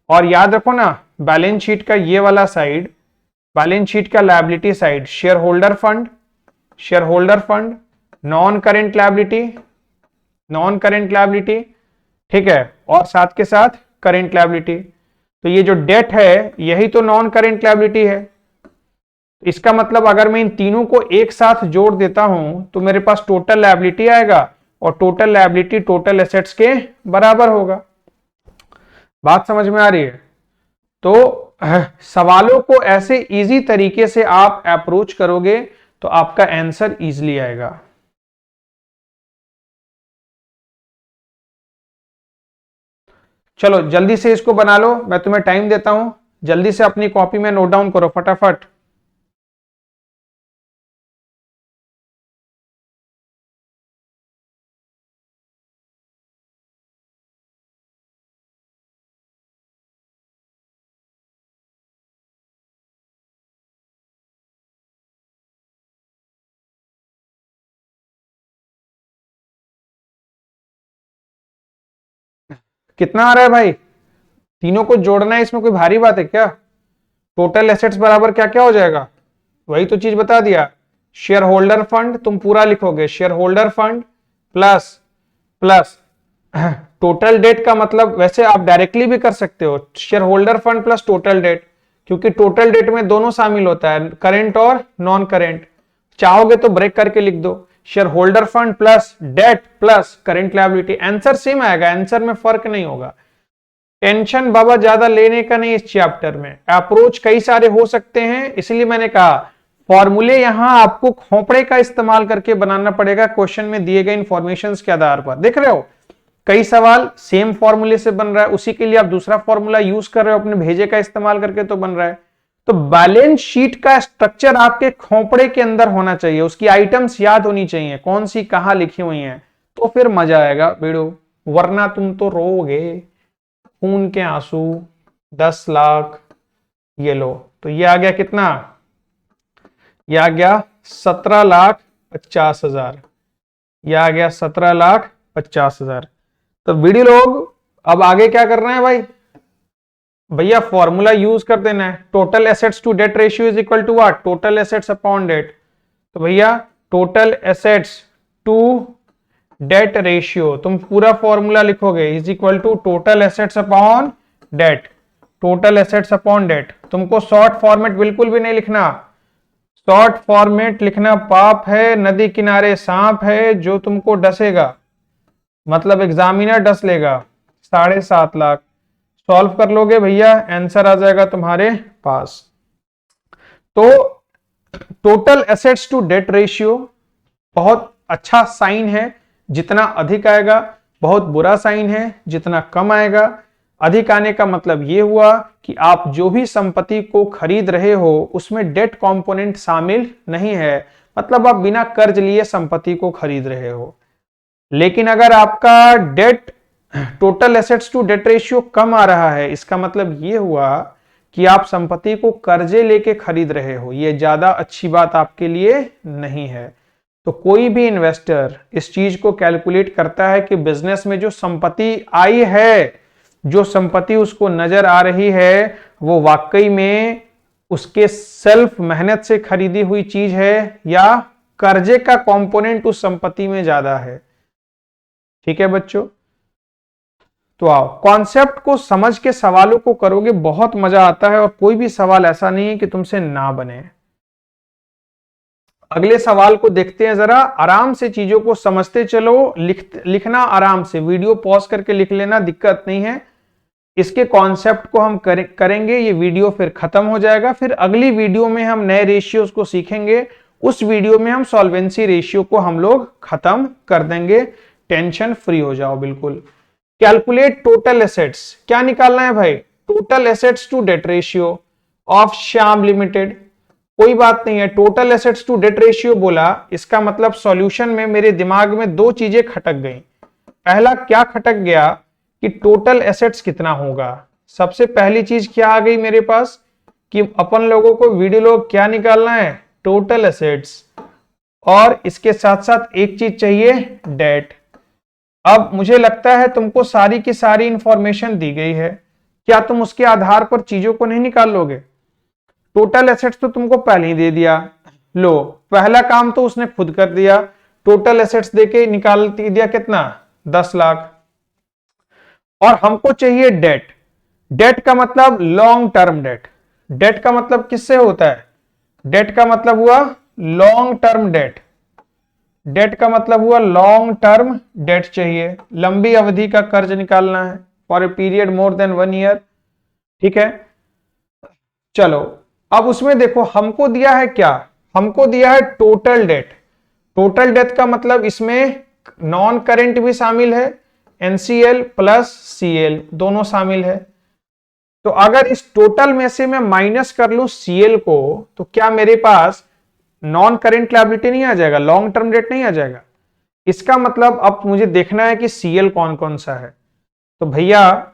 और याद रखो ना बैलेंस शीट का ये वाला साइड, बैलेंस शीट का liability side share holder fund, share holder fund, non current liability, non current liability, ठीक है, और साथ के साथ करेंट लायबिलिटी। तो ये जो डेट है यही तो नॉन करेंट लायबिलिटी है। इसका मतलब अगर मैं इन तीनों को एक साथ जोड़ देता हूं तो मेरे पास टोटल लायबिलिटी आएगा, और टोटल लायबिलिटी टोटल एसेट्स के बराबर होगा। बात समझ में आ रही है? तो सवालों को ऐसे इजी तरीके से आप अप्रोच करोगे तो आपका आंसर इजीली आएगा। चलो जल्दी से इसको बना लो, मैं तुम्हें टाइम देता हूं, जल्दी से अपनी कॉपी में नोट डाउन करो फटाफट। कितना आ रहा है भाई? तीनों को जोड़ना है, इसमें कोई भारी बात है क्या? टोटल एसेट्स बराबर क्या क्या हो जाएगा, वही तो चीज बता दिया। शेयर होल्डर फंड तुम पूरा लिखोगे, share holder fund plus plus total date का मतलब वैसे आप डायरेक्टली भी कर सकते हो, share holder fund plus total date, क्योंकि टोटल डेट में दोनों शामिल होता है, करेंट और नॉन करेंट। चाहोगे तो ब्रेक करके लिख दो, share holder fund plus debt plus current liability, answer same आएगा, आंसर में फर्क नहीं होगा। टेंशन बाबा ज्यादा लेने का नहीं इस चैप्टर में, अप्रोच कई सारे हो सकते हैं, इसलिए मैंने कहा फॉर्मूले यहां आपको खोपड़े का इस्तेमाल करके बनाना पड़ेगा क्वेश्चन में दिए गए इंफॉर्मेशन के आधार पर। देख रहे हो कई सवाल सेम फॉर्मूले से बन रहा है, उसी के लिए आप दूसरा फॉर्मूला यूज कर रहे हो अपने भेजे का इस्तेमाल करके तो बन रहा है। तो बैलेंस शीट का स्ट्रक्चर आपके खोपड़े के अंदर होना चाहिए, उसकी आइटम्स याद होनी चाहिए कौन सी कहां लिखी हुई हैं, तो फिर मजा आएगा बेड़ो, वरना तुम तो रोओगे खून के आंसू। 10 लाख ये लो, तो ये आ गया कितना, ये आ गया 17,50,000, ये आ गया 17,50,000। तो बीड़ी लोग अब आगे क्या करना है भाई, भैया फॉर्मूला यूज कर देना है, total assets to debt ratio is equal to what, total assets upon debt. तो भैया total assets to debt ratio तुम पूरा फॉर्मूला लिखोगे is equal to total assets upon debt, total assets upon debt. तुमको शॉर्ट फॉर्मेट बिल्कुल भी नहीं लिखना, शॉर्ट फॉर्मेट लिखना पाप है, नदी किनारे सांप है जो तुमको डसेगा, मतलब एग्जामिनर डस लेगा। 7.5 लाख सॉल्व कर लोगे भैया, आंसर आ जाएगा तुम्हारे पास। तो total assets to debt ratio बहुत अच्छा साइन है, जितना अधिक आएगा, बहुत बुरा साइन है जितना कम आएगा। अधिक आने का मतलब यह हुआ कि आप जो भी संपत्ति को खरीद रहे हो उसमें डेट कंपोनेंट शामिल नहीं है, मतलब आप बिना कर्ज लिए संपत्ति को खरीद रहे हो। लेकिन अगर आपका debt total assets to debt ratio कम आ रहा है, इसका मतलब ये हुआ कि आप संपत्ति को कर्जे लेके खरीद रहे हो, ये ज्यादा अच्छी बात आपके लिए नहीं है। तो कोई भी इन्वेस्टर इस चीज को कैलकुलेट करता है कि बिजनेस में जो संपत्ति आई है, जो संपत्ति उसको नजर आ रही है, वो वाकई में उसके सेल्फ मेहनत से खरीदी हुई चीज है या कर्जे का कंपोनेंट उस संपत्ति में ज्यादा है। ठीक है बच्चों, तो आओ कॉन्सेप्ट को समझ के सवालों को करोगे, बहुत मजा आता है और कोई भी सवाल ऐसा नहीं है कि तुमसे ना बने। अगले सवाल को देखते हैं जरा, आराम से चीजों को समझते चलो, लिखना आराम से, वीडियो पॉज करके लिख लेना, दिक्कत नहीं है। इसके कॉन्सेप्ट को हम करेंगे, ये वीडियो फिर खत्म हो जाएगा, फिर अगली वीडियो में हम नए रेशियोज को सीखेंगे, उस वीडियो में हम सॉल्वेंसी रेशियो को हम लोग खत्म कर देंगे। टेंशन फ्री हो जाओ बिल्कुल। कैलकुलेट टोटल एसेट्स, क्या निकालना है भाई? Total assets to debt ratio of Shyam limited. कोई बात नहीं है, total assets to debt ratio बोला, इसका मतलब सॉल्यूशन में मेरे दिमाग में दो चीजें खटक गई। पहला क्या खटक गया कि टोटल एसेट्स कितना होगा। सबसे पहली चीज क्या आ गई मेरे पास कि अपन लोगों को वीडियो लोग क्या निकालना है? टोटल एसेट्स, और इसके साथ साथ एक चीज चाहिए, डेट। अब मुझे लगता है तुमको सारी की सारी इंफॉर्मेशन दी गई है, क्या तुम उसके आधार पर चीजों को नहीं निकाल लोगे? टोटल एसेट्स तो तुमको पहले ही दे दिया, लो पहला काम तो उसने खुद कर दिया, टोटल एसेट्स देके निकाल दिया कितना? 10 लाख। और हमको चाहिए डेट। डेट का मतलब लॉन्ग टर्म डेट। डेट का मतलब किससे होता है? डेट का मतलब हुआ लॉन्ग टर्म डेट। डेट का मतलब हुआ लॉन्ग टर्म डेट चाहिए, लंबी अवधि का कर्ज निकालना है for a period more than 1 year. ठीक है, चलो अब उसमें देखो हमको दिया है क्या? हमको दिया है टोटल डेट। टोटल डेट का मतलब इसमें नॉन करेंट भी शामिल है, एनसीएल प्लस सीएल दोनों शामिल है। तो अगर इस टोटल में से मैं माइनस कर लूं सीएल को, तो क्या मेरे पास नॉन करेंट लायबिलिटी नहीं आ जाएगा, लॉन्ग टर्म डेट नहीं आ जाएगा? इसका मतलब अब मुझे देखना है कि सीएल कौन कौन सा है। तो भैया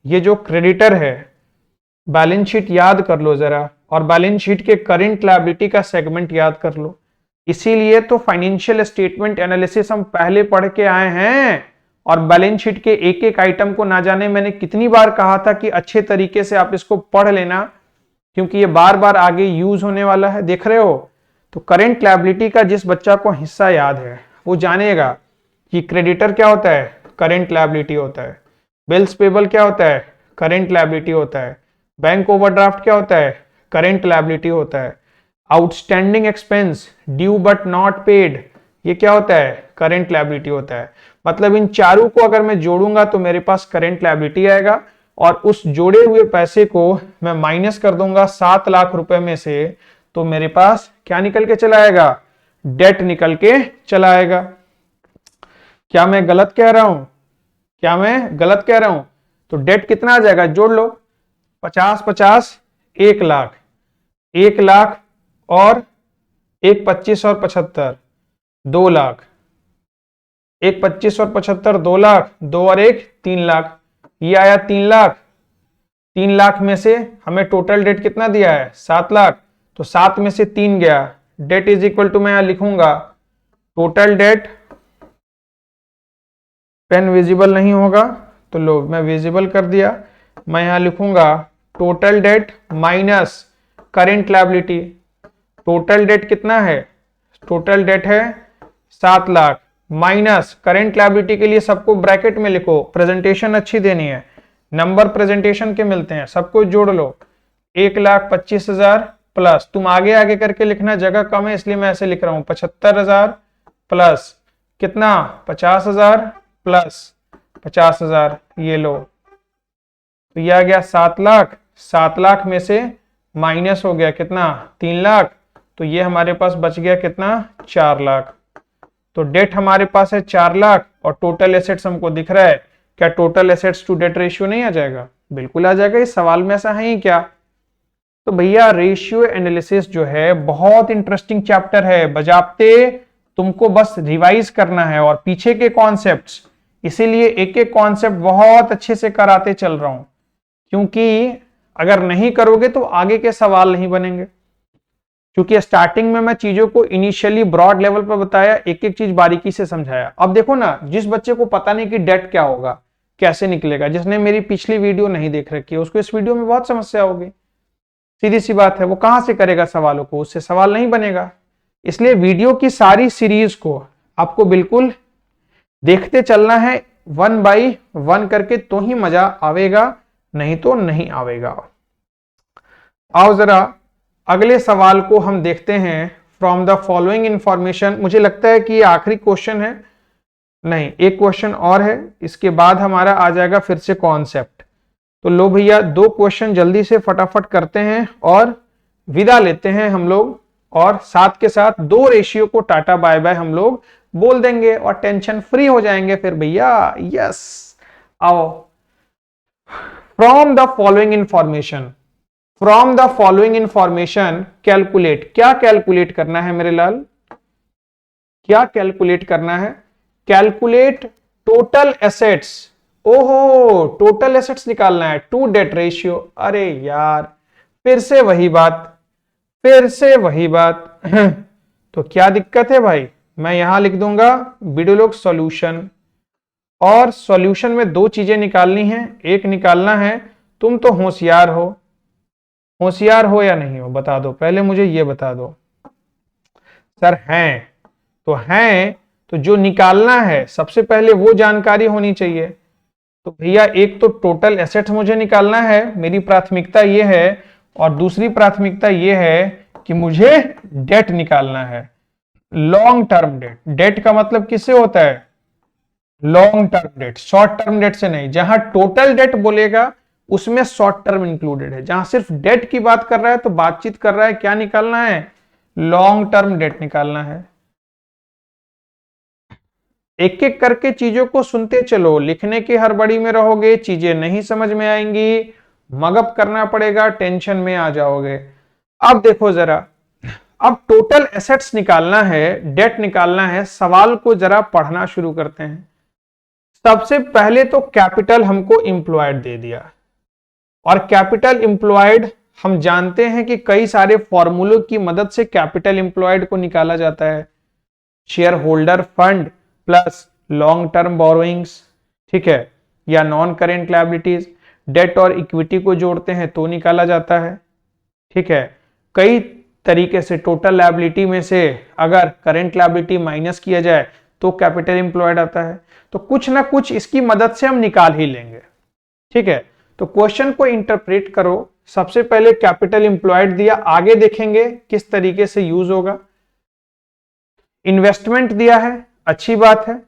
ये जो क्रेडिटर है, बैलेंस शीट याद कर लो जरा, और बैलेंस शीट के करेंट लायबिलिटी का सेगमेंट याद कर लो। इसीलिए तो फाइनेंशियल स्टेटमेंट एनालिसिस हम पहले पढ़ के आए हैं, और बैलेंस शीट के एक एक आइटम को ना जाने मैंने कितनी बार कहा था कि अच्छे तरीके से आप इसको पढ़ लेना, क्योंकि ये बार बार आगे यूज होने वाला है। देख रहे हो, तो करेंट लायबिलिटी का जिस बच्चा को हिस्सा याद है वो जानेगा कि क्रेडिटर क्या होता है, करेंट लायबिलिटी होता है। बिल्स पेबल क्या होता है, करेंट लायबिलिटी होता है। बैंक ओवरड्राफ्ट क्या होता है, करेंट लायबिलिटी होता है। Outstanding expense, due but not paid, ये क्या होता है, करेंट लायबिलिटी होता है। मतलब इन चारों को अगर मैं जोड़ूंगा तो मेरे पास करेंट लायबिलिटी आएगा, और उस जोड़े हुए पैसे को मैं माइनस कर दूंगा 7 लाख रुपए में से, तो मेरे पास क्या निकल के चला आएगा, डेट निकल के चला आएगा। क्या मैं गलत कह रहा हूं? क्या मैं गलत कह रहा हूं? तो डेट कितना आ जाएगा, जोड़ लो, 50-50 1 लाख, 1 लाख और 1 25 और 75 2 लाख, 1 25 और 75 2 लाख, 2 और 1 3 लाख, ये आया 3 लाख। 3 लाख में से हमें टोटल डेट कितना दिया है, 7 लाख, तो 7 में से 3 गया, डेट इज इक्वल टू मैं यहां लिखूंगा टोटल डेट, पेन विजिबल नहीं होगा तो लो मैं विजिबल कर दिया, मैं यहां लिखूंगा total date minus current liability. Total date कितना है, टोटल डेट है 7 लाख माइनस करेंट लायबिलिटी के लिए सबको ब्रैकेट में लिखो, प्रेजेंटेशन अच्छी देनी है, नंबर प्रेजेंटेशन के मिलते हैं, सबको जोड़ लो, 1,25,000 प्लस, तुम आगे आगे करके लिखना, जगह कम है इसलिए मैं ऐसे लिख रहा हूं, 75,000 प्लस कितना, 50,000 प्लस 50,000, ये लो, तो ये आ गया 7 लाख। 7 लाख में से माइनस हो गया कितना, 3 लाख, तो ये हमारे पास बच गया कितना, 4 लाख। तो डेट हमारे पास है 4 लाख और टोटल एसेट्स हमको दिख रहा है, क्या total assets to debt ratio नहीं आ जाएगा? बिल्कुल आ जाएगा, इस सवाल में ऐसा है ही क्या? तो भैया रेशियो एनालिसिस जो है बहुत इंटरेस्टिंग चैप्टर है, बजाते तुमको बस रिवाइज करना है और पीछे के कॉन्सेप्ट्स, इसीलिए एक एक कॉन्सेप्ट बहुत अच्छे से कराते चल रहा हूं, क्योंकि अगर नहीं करोगे तो आगे के सवाल नहीं बनेंगे। क्योंकि स्टार्टिंग में मैं चीजों को इनिशियली ब्रॉड लेवल पर बताया, एक एक चीज बारीकी से समझाया। अब देखो ना, जिस बच्चे को पता नहीं कि डेट क्या होगा, कैसे निकलेगा, जिसने मेरी पिछली वीडियो नहीं देख रखी है, उसको इस वीडियो में बहुत समस्या होगी। सीधी सी बात है, वो कहां से करेगा सवालों को, उससे सवाल नहीं बनेगा। इसलिए वीडियो की सारी सीरीज को आपको बिल्कुल देखते चलना है, 1 by 1 करके, तो ही मजा आवेगा, नहीं तो नहीं आवेगा। आओ जरा अगले सवाल को हम देखते हैं। फ्रॉम द फॉलोइंग इंफॉर्मेशन, मुझे लगता है कि ये आखिरी क्वेश्चन है, नहीं एक क्वेश्चन और है, इसके बाद हमारा आ जाएगा फिर से कॉन्सेप्ट। तो लो भैया, 2 क्वेश्चन जल्दी से फटाफट करते हैं और विदा लेते हैं हम लोग, और साथ के साथ 2 रेशियो को टाटा बाय बाय हम लोग बोल देंगे और टेंशन फ्री हो जाएंगे फिर भैया। यस, आओ। From the following information, from the following information calculate, क्या कैलकुलेट करना है मेरे लाल, क्या कैलकुलेट करना है? Calculate total assets. ओहो, टोटल एसेट्स निकालना है टू डेट रेशियो। अरे यार, फिर से वही बात, फिर से वही बात। तो क्या दिक्कत है भाई, मैं यहां लिख दूंगा बिडोलॉग सॉल्यूशन, और सॉल्यूशन में 2 चीजें निकालनी है। एक निकालना है, तुम तो होशियार हो, होशियार हो या नहीं हो बता दो, पहले मुझे ये बता दो। सर हैं, तो हैं, तो जो निकालना है सबसे पहले वो जानकारी होनी चाहिए। तो भैया एक तो टोटल एसेट्स मुझे निकालना है, मेरी प्राथमिकता ये है, और दूसरी प्राथमिकता ये है कि मुझे डेट निकालना है, लॉन्ग टर्म डेट। डेट का मतलब किससे होता है? Long term date, short term date से नहीं। जहां टोटल डेट बोलेगा उसमें शॉर्ट टर्म इंक्लूडेड है, जहां सिर्फ डेट की बात कर रहा है तो बातचीत कर रहा है क्या निकालना है? लॉन्ग टर्म डेट निकालना है। एक एक करके चीजों को सुनते चलो, लिखने की हड़बड़ी में रहोगे, चीजें नहीं समझ में आएंगी, मगअप करना पड़ेगा, टेंशन में आ जाओगे। अब देखो जरा, अब टोटल एसेट्स निकालना है, डेट निकालना है, सवाल को जरा पढ़ना शुरू करते हैं। सबसे पहले तो कैपिटल हमको इंप्लॉयड दे दिया, और कैपिटल इंप्लॉयड हम जानते हैं कि कई सारे फॉर्मूलों की मदद से कैपिटल इंप्लॉयड को निकाला जाता है। Share holder fund plus long term borrowings, ठीक है, या नॉन करेंट लायबिलिटीज, डेट और इक्विटी को जोड़ते हैं तो निकाला जाता है, ठीक है। कई तरीके से टोटल लायबिलिटी में से अगर करेंट लायबिलिटी माइनस किया जाए तो कैपिटल इंप्लॉयड आता है। तो कुछ ना कुछ इसकी मदद से हम निकाल ही लेंगे, ठीक है। तो क्वेश्चन को इंटरप्रेट करो। सबसे पहले कैपिटल इंप्लॉयड दिया, आगे देखेंगे किस तरीके से यूज होगा। इन्वेस्टमेंट दिया है, अच्छी बात है।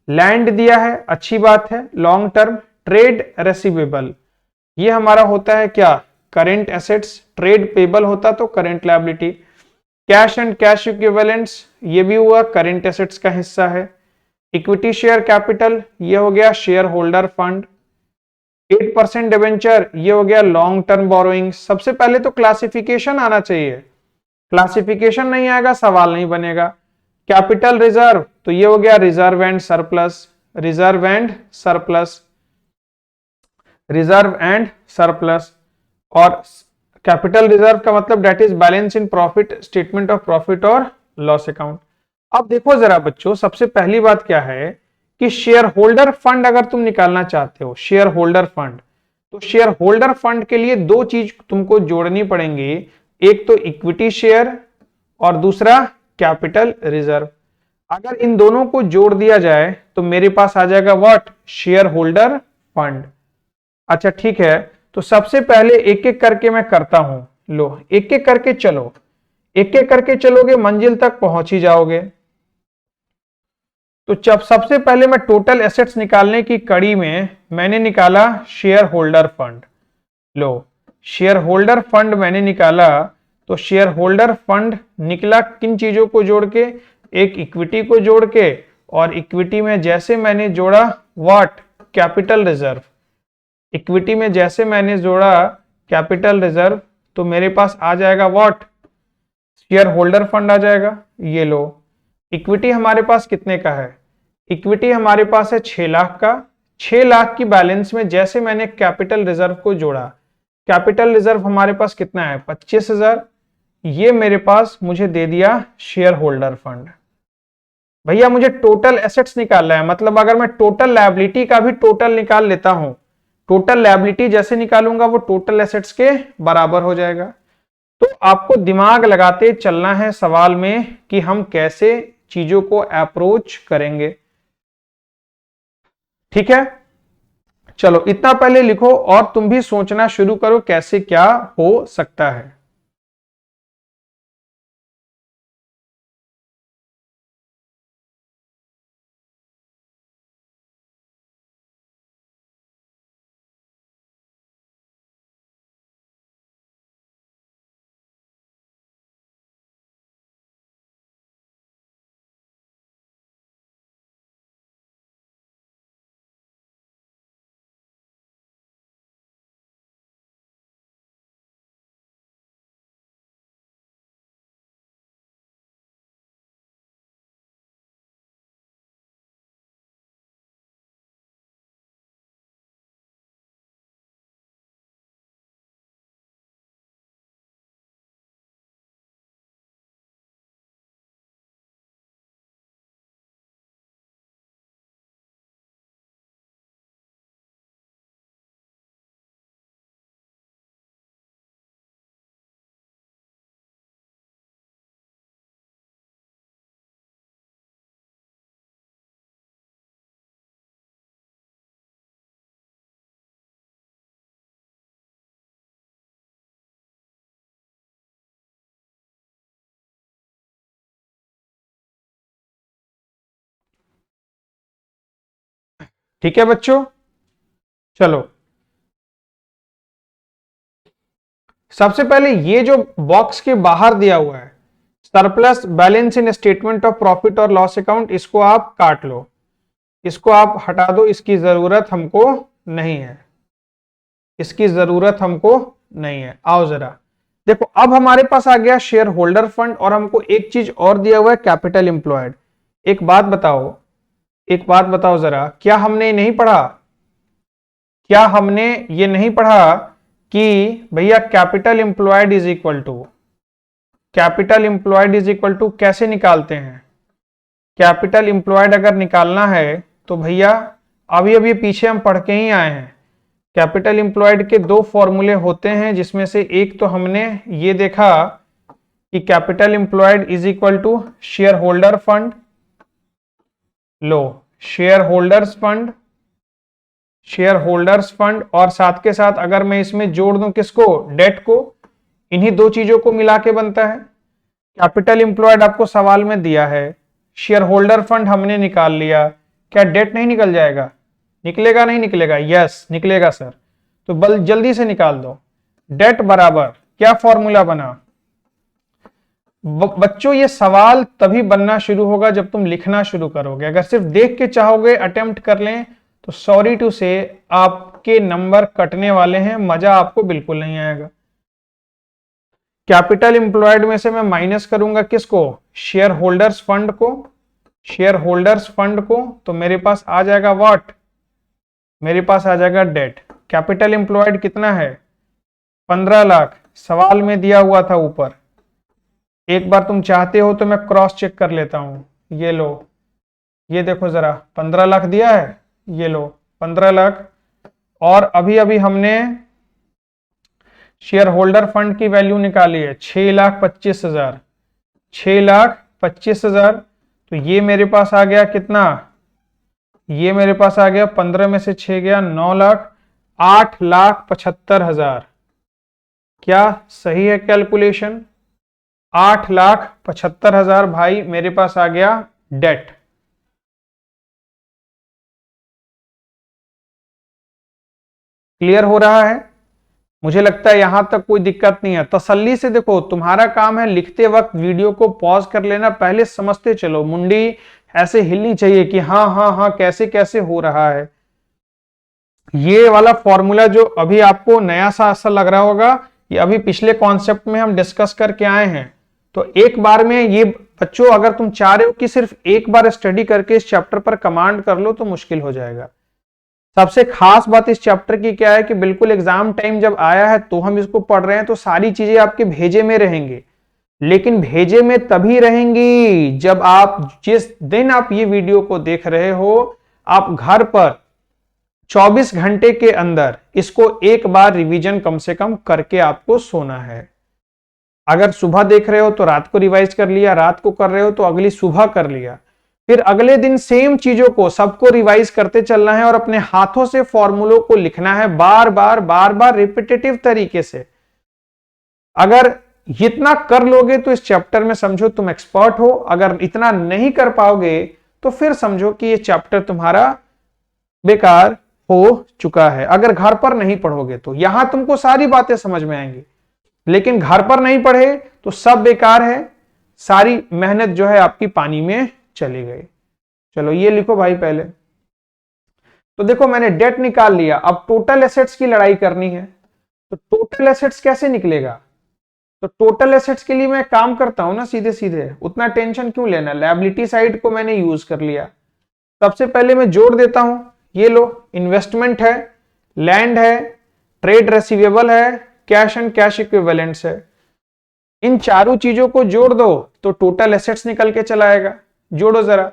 लैंड दिया है, अच्छी बात है। लॉन्ग टर्म, ट्रेड रेसिवेबल, ये हमारा होता है क्या? Current assets. ट्रेड पेबल होता तो current liability. Cash and cash equivalents, ये भी हुआ करेंट एसेट्स का हिस्सा है। इक्विटी शेयर कैपिटल, ये हो गया शेयर होल्डर फंड। 8% डिबेंचर, ये हो गया लॉन्ग टर्म बोरोइंग। सबसे पहले तो क्लासिफिकेशन आना चाहिए, क्लासिफिकेशन नहीं आएगा सवाल नहीं बनेगा। कैपिटल रिजर्व, तो ये हो गया reserve and surplus, reserve and surplus, reserve and surplus. और कैपिटल रिजर्व का मतलब that is balance in profit, statement of profit और लॉस अकाउंट। अब देखो जरा बच्चों, सबसे पहली बात क्या है कि शेयर होल्डर फंड अगर तुम निकालना चाहते हो, शेयर होल्डर फंड, तो शेयर होल्डर फंड के लिए 2 चीज तुमको जोड़नी पड़ेंगी। एक तो इक्विटी शेयर और दूसरा कैपिटल रिजर्व। अगर इन दोनों को जोड़ दिया जाए तो मेरे पास आ जाएगा व्हाट? Share holder fund. अच्छा ठीक है, तो सबसे पहले एक एक करके मैं करता हूं। लो एक एक करके चलो, एक एक करके चलोगे मंजिल तक पहुंच ही जाओगे। तो जब सबसे पहले मैं टोटल एसेट्स निकालने की कड़ी में मैंने निकाला शेयर होल्डर फंड। लो शेयर होल्डर फंड मैंने निकाला, तो शेयर होल्डर फंड निकला किन चीजों को जोड़ के? एक इक्विटी को जोड़ के, और इक्विटी में जैसे मैंने जोड़ा व्हाट? Capital reserve. इक्विटी में जैसे मैंने जोड़ा कैपिटल रिजर्व, तो मेरे पास आ जाएगा व्हाट? शेयर होल्डर फंड आ जाएगा। ये लो, इक्विटी हमारे पास कितने का है? इक्विटी हमारे पास है 6 लाख का। 6 लाख की बैलेंस में जैसे मैंने कैपिटल रिजर्व को जोड़ा, कैपिटल रिजर्व हमारे पास कितना है? 25,000। ये मेरे पास मुझे दे दिया शेयर होल्डर फंड। भैया मुझे टोटल एसेट्स निकालना है, मतलब अगर मैं टोटल लायबिलिटी का भी टोटल निकाल लेता हूं, टोटल लायबिलिटी जैसे निकालूंगा वो टोटल एसेट्स के बराबर हो जाएगा। तो आपको दिमाग लगाते चलना है सवाल में कि हम कैसे चीजों को अप्रोच करेंगे। ठीक है, चलो इतना पहले लिखो और तुम भी सोचना शुरू करो कैसे क्या हो सकता है। ठीक है बच्चों, चलो सबसे पहले ये जो बॉक्स के बाहर दिया हुआ है surplus balance in statement of profit और लॉस अकाउंट, इसको आप काट लो, इसको आप हटा दो, इसकी जरूरत हमको नहीं है, इसकी जरूरत हमको नहीं है। आओ जरा देखो, अब हमारे पास आ गया शेयर होल्डर फंड और हमको एक चीज और दिया हुआ है कैपिटल एम्प्लॉयड। एक बात बताओ, एक बात बताओ जरा, क्या हमने नहीं पढ़ा, क्या हमने ये नहीं पढ़ा कि भैया capital employed is equal to, capital employed is equal to कैसे निकालते हैं? कैपिटल एम्प्लॉयड अगर निकालना है तो भैया अभी अभी पीछे हम पढ़ के ही आए हैं, कैपिटल एम्प्लॉयड के दो फॉर्मूले होते हैं, जिसमें से एक तो हमने ये देखा कि capital employed is equal to share holder fund, लो share holders fund, share holders fund, और साथ के साथ अगर मैं इसमें जोड़ दूं किसको? डेट को, इन्हीं दो चीजों को मिला के बनता है। कैपिटल एम्प्लॉयड आपको सवाल में दिया है, शेयर होल्डर फंड हमने निकाल लिया, क्या डेट नहीं निकल जाएगा? निकलेगा नहीं निकलेगा? यस निकलेगा सर, तो बल जल्दी से निकाल दो। डेट बराबर क्या फॉर्मूला बना? बच्चों ये सवाल तभी बनना शुरू होगा जब तुम लिखना शुरू करोगे, अगर सिर्फ देख के चाहोगे अटेम्प्ट कर लें तो सॉरी टू से आपके नंबर कटने वाले हैं, मजा आपको बिल्कुल नहीं आएगा। कैपिटल एम्प्लॉयड में से मैं माइनस करूंगा किसको? शेयर होल्डर्स फंड को, शेयर होल्डर्स फंड को, तो मेरे पास आ जाएगा व्हाट? मेरे पास आ जाएगा डेट। कैपिटल एम्प्लॉयड कितना है? 15 लाख, सवाल में दिया हुआ था ऊपर। एक बार तुम चाहते हो तो मैं क्रॉस चेक कर लेता हूं, ये लो, ये देखो जरा 15 लाख दिया है, ये लो 15 लाख, और अभी अभी हमने शेयर होल्डर फंड की वैल्यू निकाली है 6,25,000, 6,25,000, तो ये मेरे पास आ गया कितना? ये मेरे पास आ गया 15 में से 6 गया 9 लाख, 8,75,000। क्या सही है कैलकुलेशन? 8,75,000 भाई मेरे पास आ गया डेट। क्लियर हो रहा है? मुझे लगता है यहां तक कोई दिक्कत नहीं है। तसल्ली से देखो, तुम्हारा काम है लिखते वक्त वीडियो को पॉज कर लेना, पहले समझते चलो, मुंडी ऐसे हिलनी चाहिए कि हाँ हाँ हाँ कैसे कैसे हो रहा है। ये वाला फॉर्मूला जो अभी आपको नया सा ऐसा लग रहा होगा, ये अभी पिछले कॉन्सेप्ट में हम डिस्कस करके आए हैं, तो एक बार में ये बच्चों अगर तुम चाह रहे हो कि सिर्फ एक बार स्टडी करके इस चैप्टर पर कमांड कर लो तो मुश्किल हो जाएगा। सबसे खास बात इस चैप्टर की क्या है कि बिल्कुल एग्जाम टाइम जब आया है तो हम इसको पढ़ रहे हैं, तो सारी चीजें आपके भेजे में रहेंगे, लेकिन भेजे में तभी रहेंगी जब आप, जिस दिन आप ये वीडियो को देख रहे हो, आप घर पर 24 घंटे के अंदर इसको एक बार रिवीजन कम से कम करके आपको सोना है। अगर सुबह देख रहे हो तो रात को रिवाइज कर लिया, रात को कर रहे हो तो अगली सुबह कर लिया, फिर अगले दिन सेम चीजों को सबको रिवाइज करते चलना है और अपने हाथों से फॉर्मूलों को लिखना है बार बार रिपीटेटिव तरीके से। अगर इतना कर लोगे तो इस चैप्टर में समझो तुम एक्सपर्ट हो। अगर इतना नहीं कर पाओगे तो फिर समझो कि ये चैप्टर तुम्हारा बेकार हो चुका है। अगर घर पर नहीं पढ़ोगे तो यहां तुमको सारी बातें समझ में आएंगी, लेकिन घर पर नहीं पढ़े तो सब बेकार है, सारी मेहनत जो है आपकी पानी में चली गई। चलो ये लिखो भाई पहले। तो देखो मैंने डेट निकाल लिया, अब टोटल एसेट्स की लड़ाई करनी है। तो टोटल एसेट्स कैसे निकलेगा? तो टोटल एसेट्स के लिए मैं काम करता हूं ना सीधे सीधे, उतना टेंशन क्यों लेना। लायबिलिटी साइड को मैंने यूज कर लिया। सबसे पहले मैं जोड़ देता हूं, ये लो इन्वेस्टमेंट है, लैंड है, ट्रेड रेसिवेबल है, कैश एंड कैश इक्विवेलेंट्स है। इन चारों चीजों को जोड़ दो तो टोटल एसेट्स निकल के चला आएगा। जोड़ो जरा,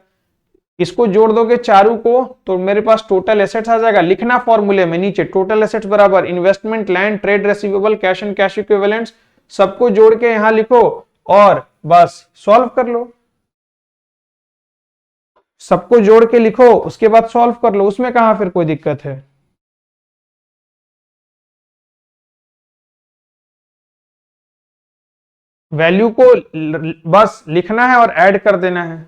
इसको जोड़ दोगे चारों को तो मेरे पास टोटल एसेट्स आ जाएगा। लिखना फॉर्मूले में नीचे, टोटल एसेट्स बराबर investment, land, trade receivable, cash and cash equivalents, सबको जोड़ के यहां लिखो और बस सॉल्व कर लो। सबको जोड़ के लिखो, उसके बाद सॉल्व कर लो, उसमें कहां फिर कोई दिक्कत है। वैल्यू को बस लिखना है और ऐड कर देना है,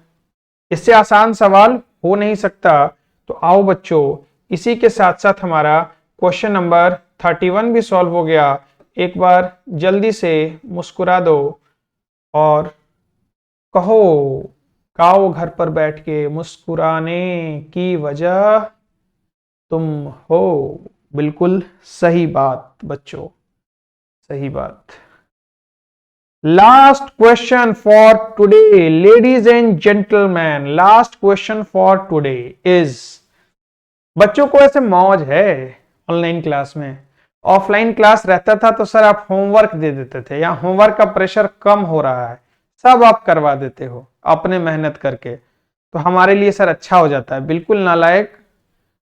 इससे आसान सवाल हो नहीं सकता। तो आओ बच्चों, इसी के साथ साथ हमारा क्वेश्चन नंबर 31 भी सॉल्व हो गया। एक बार जल्दी से मुस्कुरा दो और कहो, गाओ घर पर बैठ के, मुस्कुराने की वजह तुम हो। बिल्कुल सही बात बच्चों, सही बात। Last question for today ladies and gentleman, last question for today is, बच्चों को ऐसे मौज है ऑनलाइन क्लास में। ऑफलाइन क्लास रहता था तो सर आप होमवर्क दे देते थे, या होमवर्क का प्रेशर कम हो रहा है, सब आप करवा देते हो अपने मेहनत करके, तो हमारे लिए सर अच्छा हो जाता है। बिल्कुल नालायक,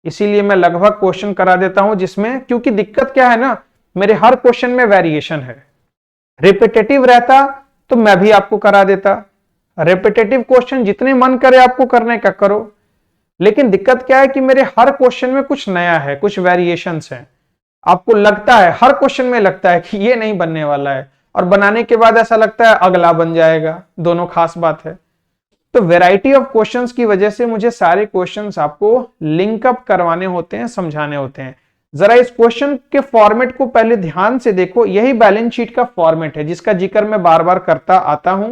इसीलिए मैं लगभग क्वेश्चन करा देता हूं जिसमें, क्योंकि दिक्कत क्या है ना, मेरे हर क्वेश्चन में वेरिएशन है। रिपीटेटिव रहता तो मैं भी आपको करा देता, रिपीटेटिव क्वेश्चन जितने मन करे आपको करने का करो, लेकिन दिक्कत क्या है कि मेरे हर क्वेश्चन में कुछ नया है, कुछ वेरिएशंस हैं। आपको लगता है, हर क्वेश्चन में लगता है कि ये नहीं बनने वाला है, और बनाने के बाद ऐसा लगता है अगला बन जाएगा, दोनों खास बात है। तो वैरायटी ऑफ क्वेश्चंस की वजह से मुझे सारे क्वेश्चंस आपको लिंक अप करवाने होते हैं, समझाने होते हैं। जरा इस क्वेश्चन के फॉर्मेट को पहले ध्यान से देखो, यही बैलेंस शीट का फॉर्मेट है जिसका जिक्र मैं बार बार करता आता हूं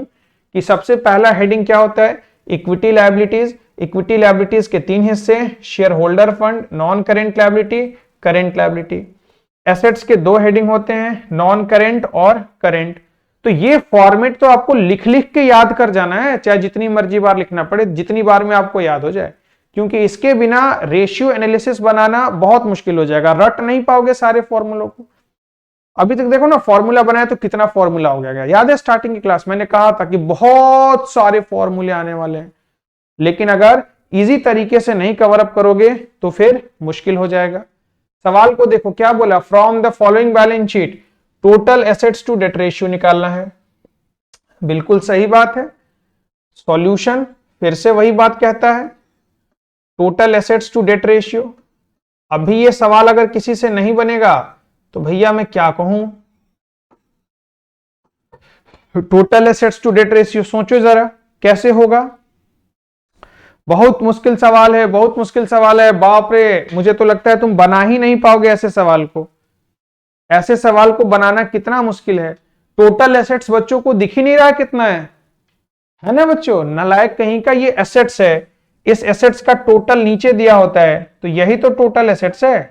कि सबसे पहला हेडिंग क्या होता है, इक्विटी लायबिलिटीज। इक्विटी लायबिलिटीज के 3 हिस्से, share holder fund, non current liability, current liability. Assets के 2 हेडिंग होते हैं, नॉन करेंट और करेंट। तो ये फॉर्मेट तो आपको लिख लिख के याद कर जाना है, चाहे जितनी मर्जी बार लिखना पड़े, जितनी बार में आपको याद हो जाए, क्योंकि इसके बिना रेशियो एनालिसिस बनाना बहुत मुश्किल हो जाएगा, रट नहीं पाओगे सारे फॉर्मूलों को। अभी तक देखो ना, फॉर्मूला बनाया तो कितना फॉर्मूला हो गया। याद है स्टार्टिंग की क्लास मैंने कहा था कि बहुत सारे फॉर्मूले आने वाले हैं, लेकिन अगर इजी तरीके से नहीं कवर अप करोगे तो फिर मुश्किल हो जाएगा। सवाल को देखो क्या बोला, from the following balance sheet total assets to debt ratio निकालना है। बिल्कुल सही बात है। सॉल्यूशन फिर से वही बात कहता है, total assets to debt ratio. अभी ये सवाल अगर किसी से नहीं बनेगा तो भैया मैं क्या कहूं। Total assets to debt ratio सोचो जरा कैसे होगा। बहुत मुश्किल सवाल है, बहुत मुश्किल सवाल है, बाप रे, मुझे तो लगता है तुम बना ही नहीं पाओगे ऐसे सवाल को। ऐसे सवाल को बनाना कितना मुश्किल है। टोटल एसेट्स बच्चों को दिख ही नहीं रहा कितना है ना बच्चों, नालायक कहीं का। ये एसेट्स है, इस एसेट्स का टोटल नीचे दिया होता है, तो यही तो टोटल एसेट्स है।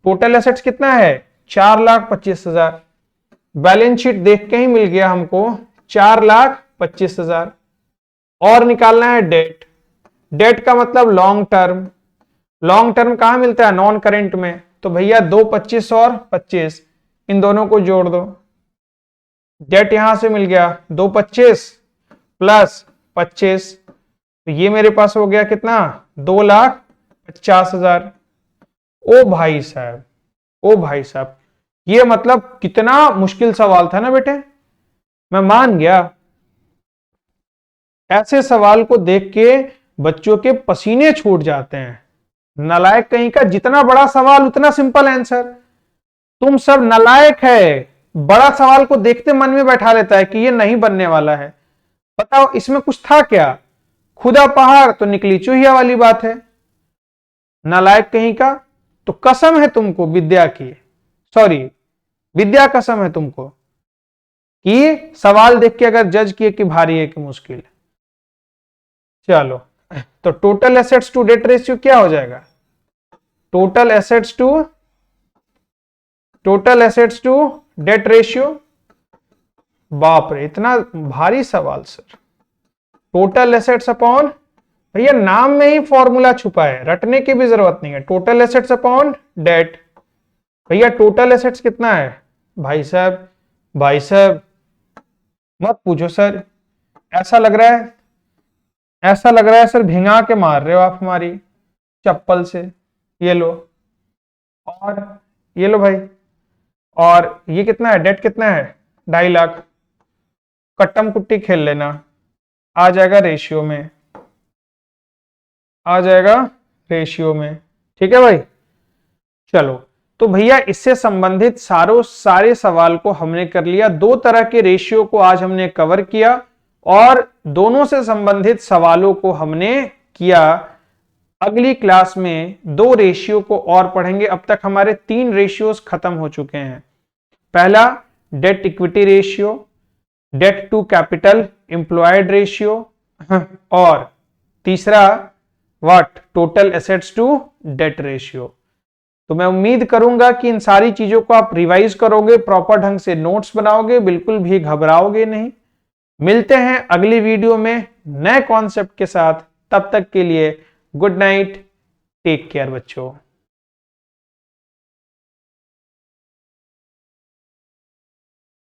टोटल एसेट्स कितना है, 4,25,000। बैलेंस शीट देख के ही मिल गया हमको 4,25,000। और निकालना है डेट। डेट का मतलब लॉन्ग टर्म। लॉन्ग टर्म कहां मिलता है? नॉन करेंट में। तो भैया 2 25 और 25 इन दोनों को जोड़ दो। डेट यहां से मिल गया 2 25 प्लस 25, तो ये मेरे पास हो गया कितना? 2,50,000। ओ भाई साहब, ओ भाई साहब, ये मतलब कितना मुश्किल सवाल था ना बेटे, मैं मान गया। ऐसे सवाल को देख के बच्चों के पसीने छूट जाते हैं। नालायक कहीं का, जितना बड़ा सवाल उतना सिंपल आंसर। तुम सब नालायक है, बड़ा सवाल को देखते मन में बैठा लेता है कि ये नहीं बनने वाला है। बताओ इसमें कुछ था क्या? खुदा पहाड़ तो निकली चूहिया वाली बात है। नालायक कहीं का। तो कसम है तुमको विद्या की, सॉरी विद्या कसम है तुमको कि सवाल देख के अगर जज किए कि भारी है कि मुश्किल है। चलो, तो total assets to debt ratio क्या हो जाएगा? Total assets to debt ratio. बाप रे, इतना भारी सवाल सर। टोटल एसेट्स अपॉन, भैया नाम में ही फॉर्मूला छुपा है, रटने की भी जरूरत नहीं है। Total assets upon debt. भैया टोटल एसेट्स कितना है? भाई साहब, भाई साहब मत पूछो सर, ऐसा लग रहा है, ऐसा लग रहा है सर भिंगा के मार रहे हो आप हमारी चप्पल से। ये लो, और ये लो भाई, और ये कितना है? डेट कितना है? 2.5 लाख। कट्टम कुट्टी खेल लेना, आ जाएगा रेशियो में, आ जाएगा रेशियो में। ठीक है भाई। चलो, तो भैया इससे संबंधित सारे सवाल को हमने कर लिया। 2 तरह के रेशियो को आज हमने कवर किया और दोनों से संबंधित सवालों को हमने किया। अगली क्लास में 2 रेशियो को और पढ़ेंगे। अब तक हमारे 3 रेशियोज खत्म हो चुके हैं। पहला debt equity ratio, debt to capital employed ratio, और तीसरा what? Total assets to debt ratio. तो मैं उम्मीद करूंगा कि इन सारी चीजों को आप रिवाइज करोगे, प्रॉपर ढंग से नोट्स बनाओगे, बिल्कुल भी घबराओगे नहीं। मिलते हैं अगली वीडियो में नए कॉन्सेप्ट के साथ। तब तक के लिए गुड नाइट, टेक केयर बच्चों।